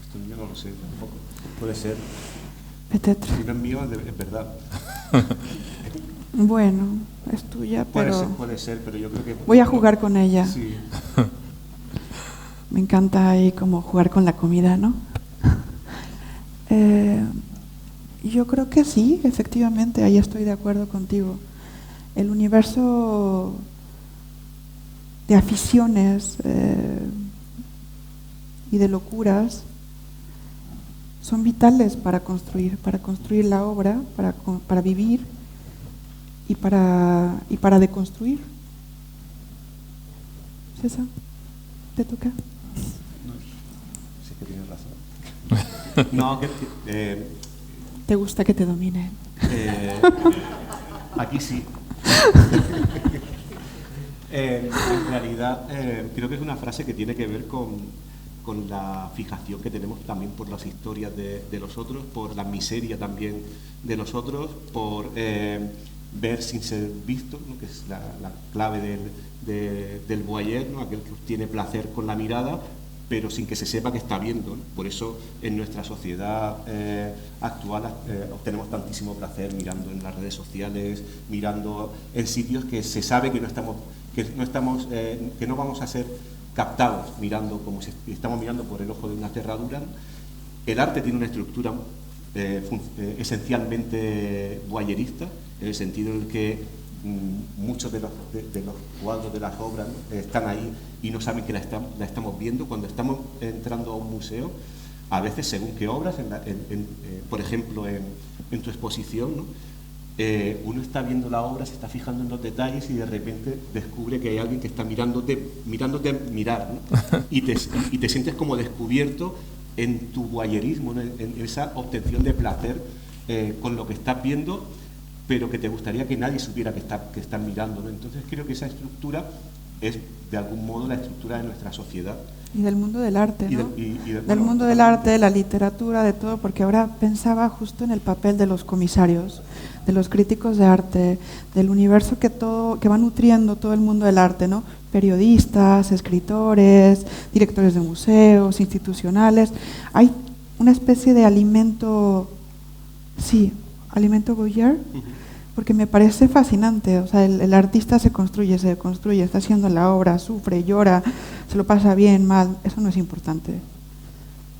Esto yo no lo sé tampoco. Puede ser. Si no es mío, es verdad. Bueno, es tuya, pero... Puede ser, pero yo creo que... Voy a jugar con ella. Sí. Me encanta ahí como jugar con la comida, ¿no? Yo creo que sí, efectivamente, ahí estoy de acuerdo contigo. El universo de aficiones y de locuras son vitales para construir la obra, para vivir y para deconstruir. César, ¿te toca? No, sí que tienes razón. No, ¿Te gusta que te dominen? Aquí sí. En realidad, creo que es una frase que tiene que ver con la fijación que tenemos también por las historias de los otros, por la miseria también de los otros, por ver sin ser visto, ¿no? Que es la clave del voyeur, ¿no? Aquel que obtiene placer con la mirada, pero sin que se sepa que está viendo, ¿no? Por eso en nuestra sociedad actual obtenemos tantísimo placer mirando en las redes sociales, mirando en sitios que se sabe que no vamos a ser captados mirando como si estamos mirando por el ojo de una cerradura. El arte tiene una estructura esencialmente voyerista, en el sentido en el que muchos de los cuadros de las obras, ¿no? Están ahí y no saben que la estamos viendo. Cuando estamos entrando a un museo, a veces según qué obras, por ejemplo en tu exposición, ¿no? Uno está viendo la obra, se está fijando en los detalles y de repente descubre que hay alguien que está mirándote a mirar, ¿no? y te sientes como descubierto en tu voyerismo, ¿no? en esa obtención de placer con lo que estás viendo, pero que te gustaría que nadie supiera que están mirando, ¿no? Entonces creo que esa estructura es de algún modo la estructura de nuestra sociedad. Y del mundo del arte, ¿no? Del mundo del arte, de la literatura, de todo, porque ahora pensaba justo en el papel de los comisarios, de los críticos de arte, del universo que va nutriendo todo el mundo del arte, ¿no? Periodistas, escritores, directores de museos, institucionales. Hay una especie de alimento voyeur, porque me parece fascinante. O sea, el artista se construye, está haciendo la obra, sufre, llora, se lo pasa bien, mal, eso no es importante.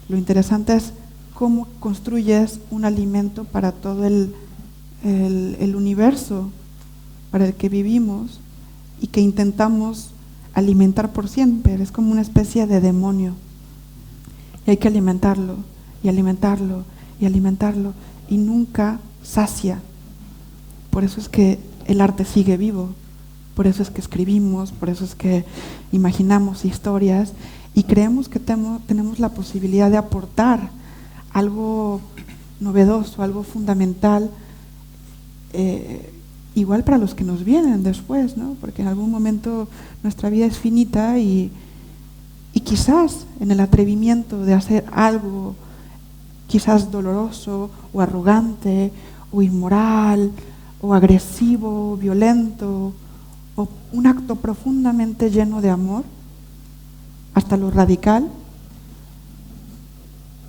Lo interesante es cómo construyes un alimento para todo el universo para el que vivimos y que intentamos alimentar por siempre. Es como una especie de demonio. Y hay que alimentarlo, y alimentarlo, y alimentarlo, y nunca sacia. Por eso es que el arte sigue vivo, por eso es que escribimos, por eso es que imaginamos historias y creemos que tenemos la posibilidad de aportar algo novedoso, algo fundamental, igual para los que nos vienen después, ¿no? Porque en algún momento nuestra vida es finita y quizás en el atrevimiento de hacer algo quizás doloroso o arrogante o inmoral o agresivo o violento o un acto profundamente lleno de amor, hasta lo radical,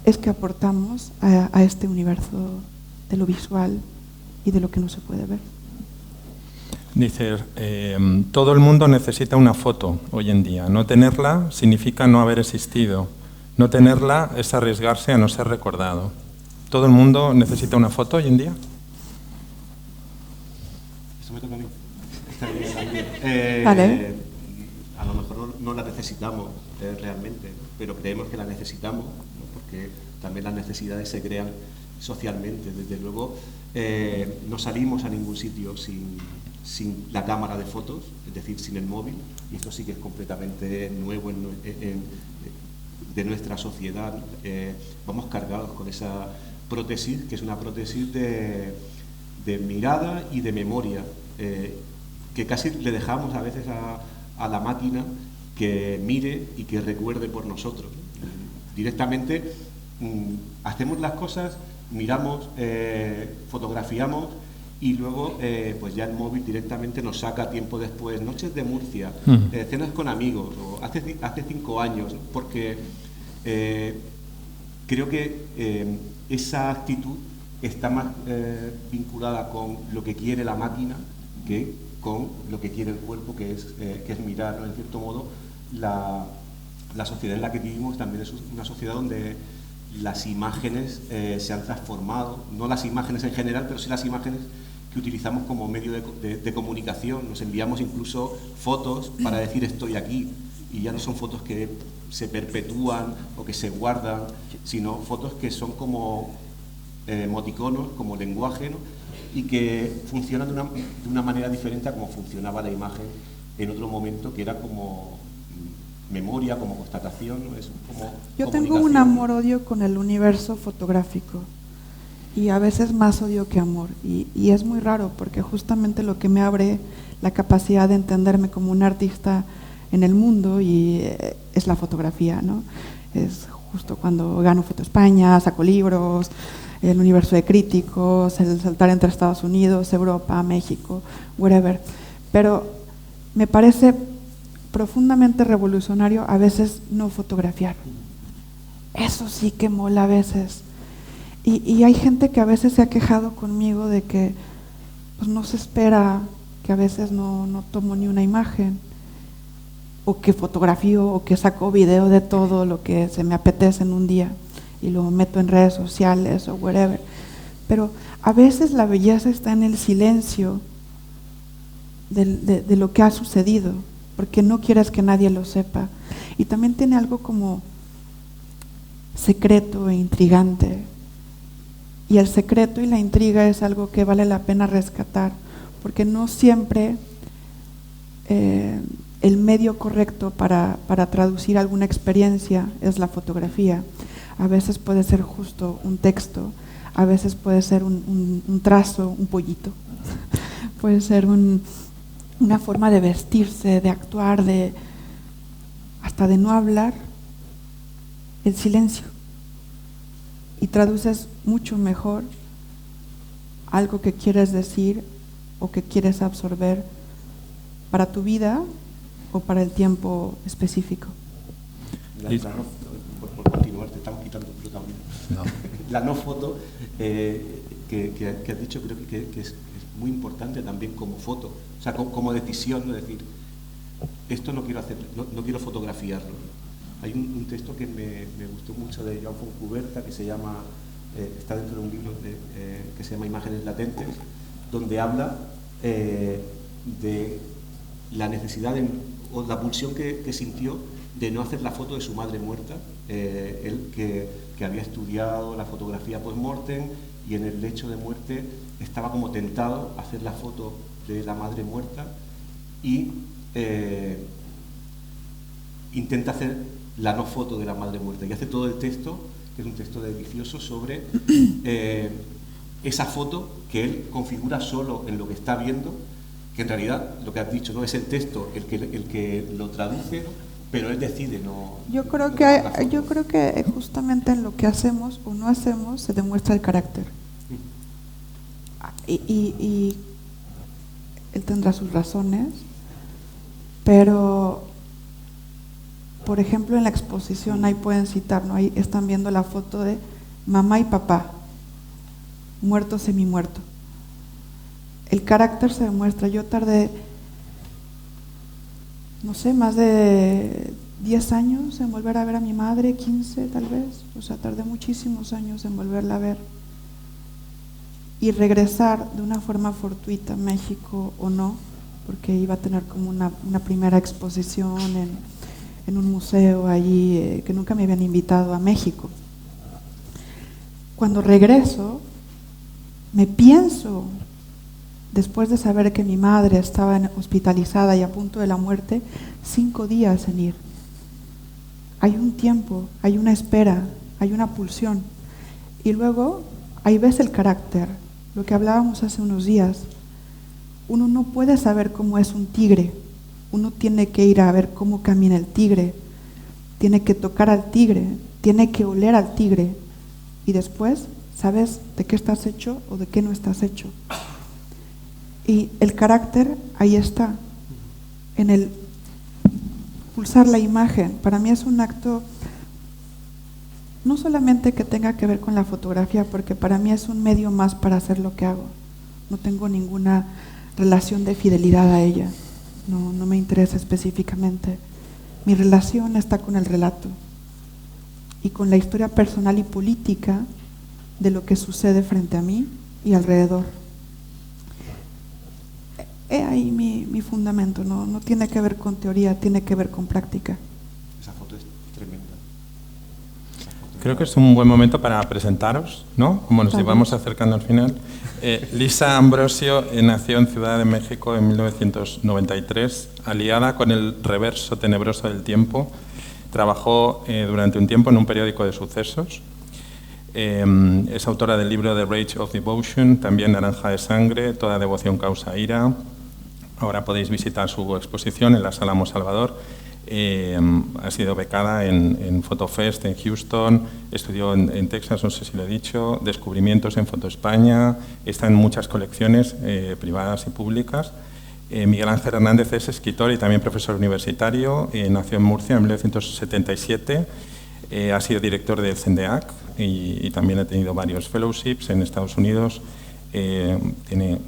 es que aportamos a este universo de lo visual y de lo que no se puede ver. Dices, todo el mundo necesita una foto hoy en día. No tenerla significa no haber existido. No tenerla es arriesgarse a no ser recordado. ¿Todo el mundo necesita una foto hoy en día? Eso me toca a mí. Vale. A lo mejor no la necesitamos realmente, pero creemos que la necesitamos, ¿no? Porque también las necesidades se crean socialmente. Desde luego, no salimos a ningún sitio sin la cámara de fotos, es decir, sin el móvil, y esto sí que es completamente nuevo de nuestra sociedad. Vamos cargados con esa prótesis, que es una prótesis de mirada y de memoria, que casi le dejamos a veces a la máquina que mire y que recuerde por nosotros. Directamente hacemos las cosas, miramos, fotografiamos, y luego pues ya el móvil directamente nos saca tiempo después, noches de Murcia, cenas con amigos, o hace 5 años, porque creo que esa actitud está más vinculada con lo que quiere la máquina que con lo que quiere el cuerpo, que es mirar, ¿no? En cierto modo, la sociedad en la que vivimos también es una sociedad donde las imágenes se han transformado, no las imágenes en general, pero sí las imágenes que utilizamos como medio de comunicación. Nos enviamos incluso fotos para decir estoy aquí, y ya no son fotos que se perpetúan o que se guardan, sino fotos que son como emoticonos, como lenguaje, ¿no? Y que funcionan de una manera diferente a como funcionaba la imagen en otro momento, que era como memoria, como constatación, ¿no? Es como yo tengo un amor-odio con el universo fotográfico, y a veces más odio que amor, y es muy raro, porque justamente lo que me abre la capacidad de entenderme como un artista en el mundo es la fotografía, ¿no? Es justo cuando gano Foto España, saco libros, el universo de críticos, el saltar entre Estados Unidos, Europa, México, wherever. Pero me parece profundamente revolucionario a veces no fotografiar. Eso sí que mola a veces. Y hay gente que a veces se ha quejado conmigo de que pues, no se espera, que a veces no tomo ni una imagen, o que fotografío, o que saco video de todo lo que se me apetece en un día y lo meto en redes sociales o whatever. Pero a veces la belleza está en el silencio de lo que ha sucedido, porque no quieres que nadie lo sepa. Y también tiene algo como secreto e intrigante. Y el secreto y la intriga es algo que vale la pena rescatar, porque no siempre el medio correcto para traducir alguna experiencia es la fotografía. A veces puede ser justo un texto, a veces puede ser un trazo, un pollito, puede ser una forma de vestirse, de actuar, hasta de no hablar, el silencio. Y traduces mucho mejor algo que quieres decir o que quieres absorber para tu vida o para el tiempo específico. Por continuar, te estamos quitando el protagonismo. No. La no foto que has dicho creo que es muy importante también como foto, o sea, como decisión, ¿no? Es decir, esto no quiero hacer, no quiero fotografiarlo. Hay un texto que me gustó mucho de Joan Fontcuberta que se llama, está dentro de un libro que se llama Imágenes latentes, donde habla de la necesidad o la pulsión que sintió de no hacer la foto de su madre muerta, él que había estudiado la fotografía post-mortem y en el lecho de muerte estaba como tentado a hacer la foto de la madre muerta y intenta hacer la no foto de la madre muerta y hace todo el texto, que es un texto delicioso, sobre esa foto que él configura solo en lo que está viendo, que en realidad lo que has dicho no es el texto el que lo traduce, ¿no? Pero él decide no. Yo creo que justamente en lo que hacemos o no hacemos se demuestra el carácter. Y él tendrá sus razones, pero por ejemplo en la exposición ahí pueden citar, ¿no? Ahí están viendo la foto de mamá y papá, muerto, semimuerto. El carácter se demuestra. Yo tardé, no sé, más de 10 años en volver a ver a mi madre, 15 tal vez, o sea, tardé muchísimos años en volverla a ver. Y regresar de una forma fortuita a México o no, porque iba a tener como una primera exposición en un museo allí, que nunca me habían invitado a México. Cuando regreso, me pienso, después de saber que mi madre estaba hospitalizada y a punto de la muerte, 5 días en ir. Hay un tiempo, hay una espera, hay una pulsión. Y luego, ahí ves el carácter, lo que hablábamos hace unos días. Uno no puede saber cómo es un tigre, uno tiene que ir a ver cómo camina el tigre, tiene que tocar al tigre, tiene que oler al tigre y después sabes de qué estás hecho o de qué no estás hecho. Y el carácter ahí está, en el pulsar la imagen. Para mí es un acto no solamente que tenga que ver con la fotografía, porque para mí es un medio más para hacer lo que hago. No tengo ninguna relación de fidelidad a ella, no me interesa específicamente. Mi relación está con el relato y con la historia personal y política de lo que sucede frente a mí y alrededor. He ahí mi fundamento, no tiene que ver con teoría, tiene que ver con práctica. Esa foto es tremenda. Creo que es un buen momento para presentaros, ¿no? Como nos llevamos acercando al final. Lisa Ambrosio nació en Ciudad de México en 1993, aliada con el reverso tenebroso del tiempo. Trabajó durante un tiempo en un periódico de sucesos. Es autora del libro The Rage of Devotion, también Naranja de Sangre, Toda devoción causa ira. Ahora podéis visitar su exposición en la Sala Mo Salvador. Ha sido becada en Fotofest en Houston, estudió en Texas, no sé si lo he dicho, descubrimientos en Foto España, está en muchas colecciones privadas y públicas. Miguel Ángel Hernández es escritor y también profesor universitario, nació en Murcia en 1977, ha sido director del CENDEAC y también ha tenido varios fellowships en Estados Unidos, tiene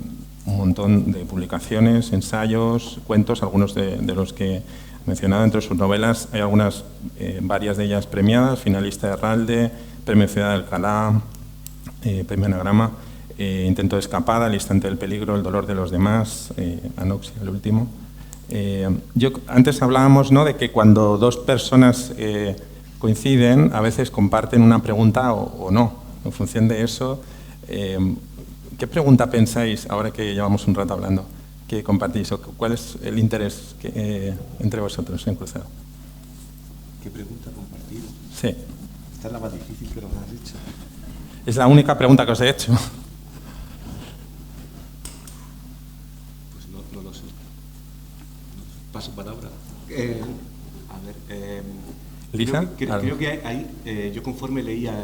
un montón de publicaciones, ensayos, cuentos, algunos de los que mencionado entre sus novelas, hay algunas, varias de ellas premiadas, finalista de Herralde, Premio Ciudad de Alcalá, Premio Anagrama, Intento de escapada, El instante del peligro, El dolor de los demás, Anoxia, el último. Antes hablábamos, ¿no?, de que cuando dos personas coinciden, a veces comparten una pregunta o no. En función de eso, ¿qué pregunta pensáis, ahora que llevamos un rato hablando, que compartís? O ¿cuál es el interés entre vosotros en Cruzado? ¿Qué pregunta compartir? Sí. Esta es la más difícil que nos has hecho. Es la única pregunta que os he hecho. Pues no lo sé. Paso palabra. ¿Lisa? Creo que hay, yo conforme leía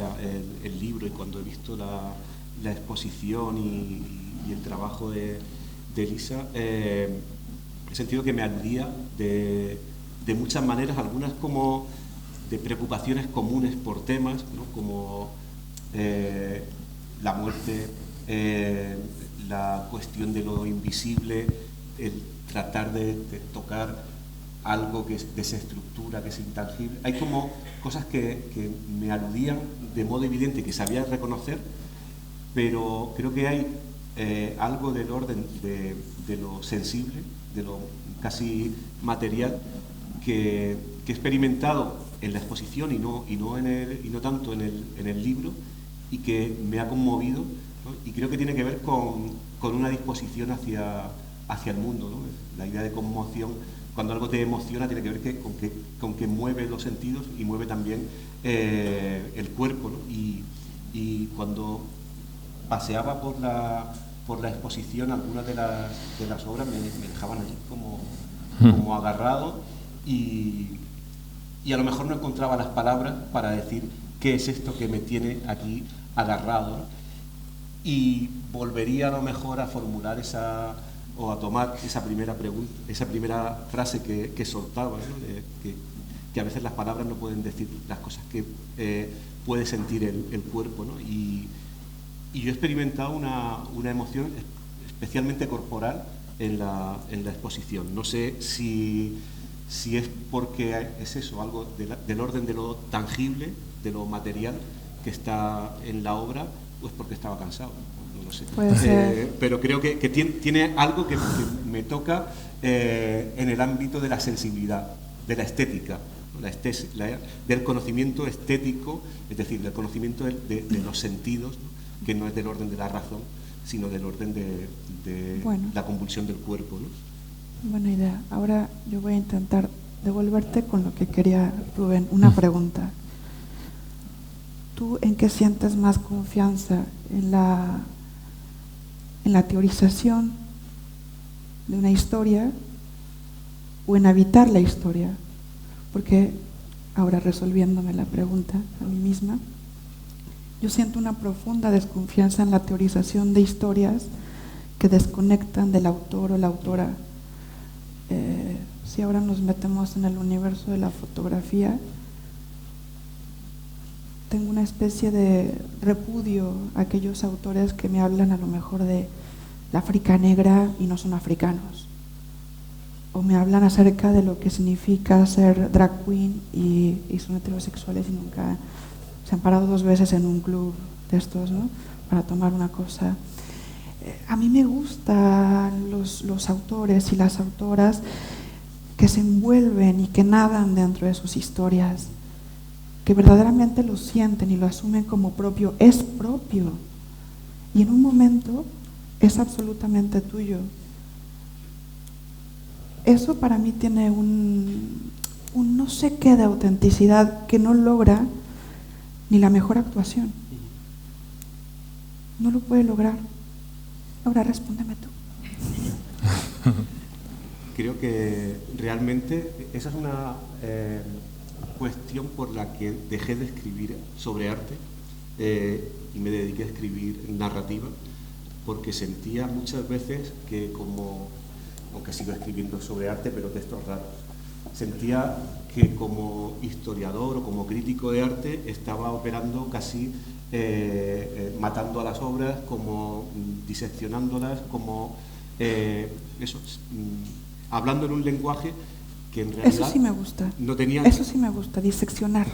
el libro y cuando he visto la exposición y el trabajo de Lisa, he sentido que me aludía de muchas maneras, algunas como de preocupaciones comunes por temas, ¿no?, como la muerte, la cuestión de lo invisible, el tratar de tocar algo que desestructura, que es intangible. Hay como cosas que me aludían de modo evidente, que sabía reconocer, pero creo que hay algo del orden de lo sensible, de lo casi material, que he experimentado en la exposición y no tanto en el libro, y que me ha conmovido, ¿no? Y creo que tiene que ver con una disposición hacia el mundo, ¿no? La idea de conmoción, cuando algo te emociona, tiene que ver con que mueve los sentidos y mueve también el cuerpo, ¿no? Y cuando paseaba por la exposición, algunas de las obras me dejaban allí como agarrado, y a lo mejor no encontraba las palabras para decir qué es esto que me tiene aquí agarrado, ¿no? Y volvería a lo mejor a formular o a tomar esa primera pregunta, esa primera frase que soltaba, ¿no? Que a veces las palabras no pueden decir las cosas que puede sentir el cuerpo, ¿no? Y yo he experimentado una emoción especialmente corporal en la exposición. No sé si es porque es eso, algo del orden de lo tangible, de lo material que está en la obra, o es porque estaba cansado. No lo sé. Puede ser. Pero creo que tiene algo que me toca en el ámbito de la sensibilidad, de la estética, ¿no? Del conocimiento estético, es decir, del conocimiento de los sentidos, ¿no? Que no es del orden de la razón, sino del orden de la convulsión del cuerpo, ¿no? Buena idea. Ahora yo voy a intentar devolverte con lo que quería, Rubén, una pregunta. ¿Tú en qué sientes más confianza? ¿En la teorización de una historia o en habitar la historia? Porque ahora, resolviéndome la pregunta a mí misma, yo siento una profunda desconfianza en la teorización de historias que desconectan del autor o la autora. Si ahora nos metemos en el universo de la fotografía, tengo una especie de repudio a aquellos autores que me hablan a lo mejor de la África negra y no son africanos, o me hablan acerca de lo que significa ser drag queen y son heterosexuales y nunca se han parado 2 veces en un club de estos, ¿no? Para tomar una cosa. A mí me gustan los autores y las autoras que se envuelven y que nadan dentro de sus historias, que verdaderamente lo sienten y lo asumen como propio. Es propio y en un momento es absolutamente tuyo. Eso para mí tiene un no sé qué de autenticidad que no logra ni la mejor actuación. No lo puede lograr. Ahora respóndeme tú. Creo que realmente esa es una cuestión por la que dejé de escribir sobre arte y me dediqué a escribir narrativa, porque sentía muchas veces que aunque sigo escribiendo sobre arte, pero textos raros, sentía que como historiador o como crítico de arte estaba operando casi matando a las obras, como diseccionándolas, como hablando en un lenguaje que en realidad eso sí me gusta. No tenía... Eso sí me gusta, diseccionar.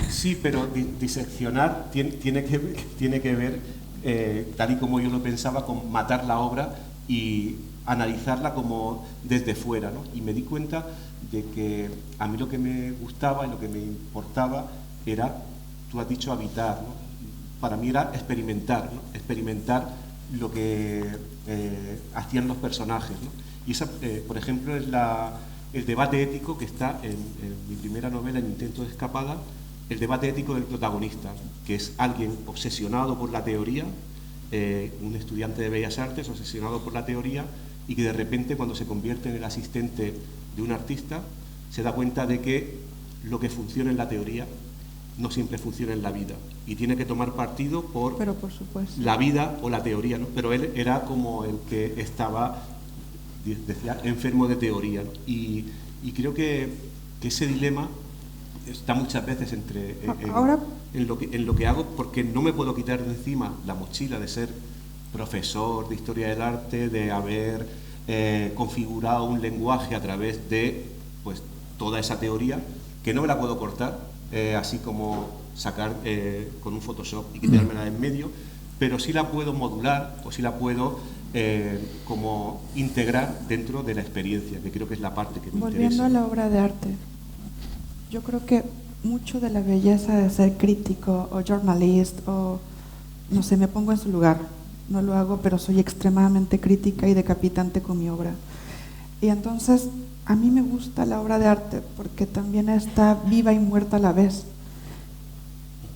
Sí, pero diseccionar tiene que ver, tal y como yo lo pensaba, con matar la obra y analizarla como desde fuera, ¿no? Y me di cuenta de que a mí lo que me gustaba y lo que me importaba era, tú has dicho, habitar, ¿no? Para mí era experimentar, ¿no? Experimentar lo que hacían los personajes, ¿no? Y esa, por ejemplo, es el debate ético que está en mi primera novela, en Intento de escapada, el debate ético del protagonista, que es alguien obsesionado por la teoría, un estudiante de Bellas Artes obsesionado por la teoría, y que de repente, cuando se convierte en el asistente de un artista, se da cuenta de que lo que funciona en la teoría no siempre funciona en la vida, y tiene que tomar partido por supuesto, la vida o la teoría, ¿no? Pero él era como el que estaba, decía, enfermo de teoría, ¿no? Y creo que ese dilema está muchas veces en lo que hago, porque no me puedo quitar de encima la mochila de ser profesor de historia del arte, de haber configurado un lenguaje a través de pues, toda esa teoría, que no me la puedo cortar, así como sacar con un Photoshop y quitármela en medio, pero sí la puedo modular o sí la puedo como integrar dentro de la experiencia, que creo que es la parte que me Volviendo interesa. a la obra de arte, yo creo que mucho de la belleza de ser crítico o journalist o, no sé, me pongo en su lugar, no lo hago, pero soy extremadamente crítica y decapitante con mi obra. Y entonces, a mí me gusta la obra de arte porque también está viva y muerta a la vez.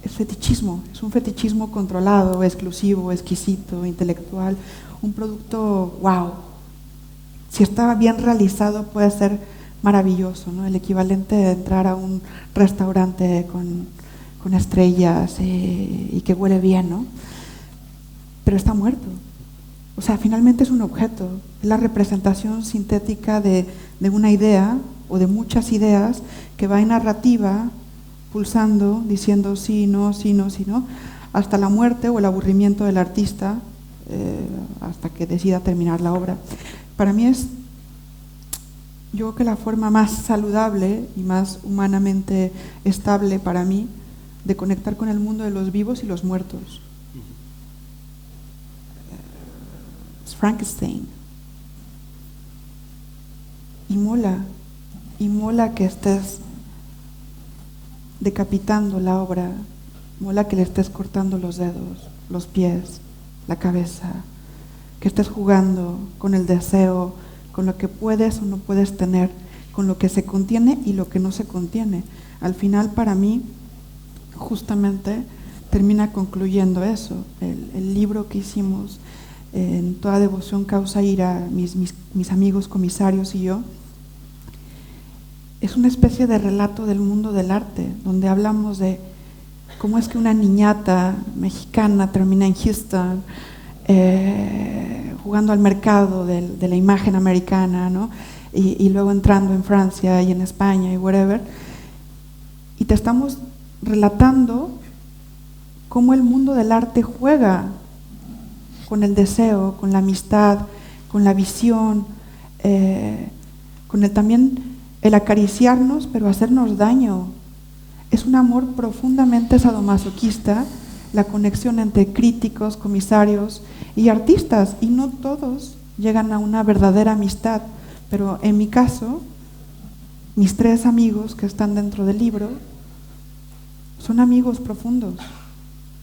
Es fetichismo, es un fetichismo controlado, exclusivo, exquisito, intelectual, un producto wow. Si está bien realizado puede ser maravilloso, ¿no? El equivalente de entrar a un restaurante con estrellas y que huele bien, ¿no? Pero está muerto. O sea, finalmente es un objeto, es la representación sintética de una idea o de muchas ideas que va en narrativa, pulsando, diciendo sí, no, sí, no, sí, no, hasta la muerte o el aburrimiento del artista, hasta que decida terminar la obra. Para mí es, yo creo que la forma más saludable y más humanamente estable para mí de conectar con el mundo de los vivos y los muertos. Es Frankenstein. Y mola que estés decapitando la obra, mola que le estés cortando los dedos, los pies, la cabeza, que estés jugando con el deseo, con lo que puedes o no puedes tener, con lo que se contiene y lo que no se contiene. Al final, para mí, justamente, termina concluyendo eso. El libro que hicimos en Toda devoción causa ira, mis amigos comisarios y yo, es una especie de relato del mundo del arte, donde hablamos de cómo es que una niñata mexicana termina en Houston, jugando al mercado de la imagen americana, ¿no? Y luego entrando en Francia y en España y wherever, y te estamos relatando cómo el mundo del arte juega con el deseo, con la amistad, con la visión, con también el acariciarnos, pero hacernos daño. Es un amor profundamente sadomasoquista, la conexión entre críticos, comisarios y artistas, y no todos llegan a una verdadera amistad, pero en mi caso, mis 3 amigos que están dentro del libro son amigos profundos,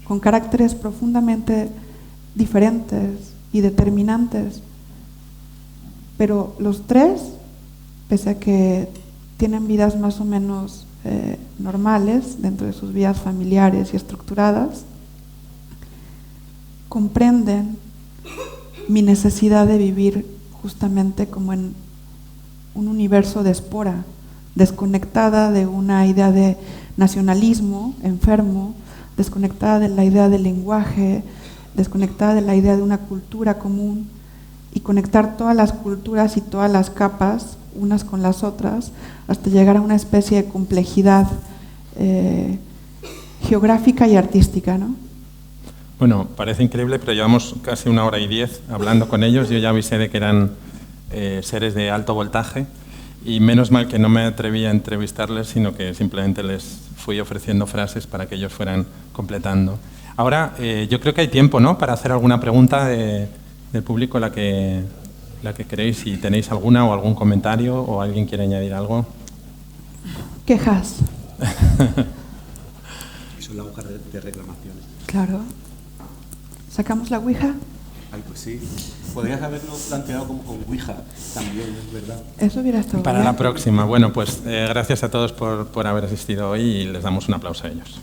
con caracteres profundamente diferentes y determinantes, pero los 3, pese a que tienen vidas más o menos normales dentro de sus vidas familiares y estructuradas, comprenden mi necesidad de vivir justamente como en un universo de espora, desconectada de una idea de nacionalismo enfermo, desconectada de la idea del lenguaje, desconectada de la idea de una cultura común, y conectar todas las culturas y todas las capas unas con las otras hasta llegar a una especie de complejidad geográfica y artística, ¿no? Bueno, parece increíble, pero llevamos casi 1 hora y 10 hablando con ellos. Yo ya avisé de que eran seres de alto voltaje y menos mal que no me atreví a entrevistarles, sino que simplemente les fui ofreciendo frases para que ellos fueran completando. Ahora, yo creo que hay tiempo, ¿no?, para hacer alguna pregunta del público, la que queréis, si tenéis alguna o algún comentario o alguien quiere añadir algo. Quejas. Eso es la hoja de reclamaciones. Claro. ¿Sacamos la ouija? Ay, pues sí. Podrías haberlo planteado como con ouija también, es verdad. Eso hubiera estado Para bien. la próxima. Bueno, pues gracias a todos por haber asistido hoy y les damos un aplauso a ellos.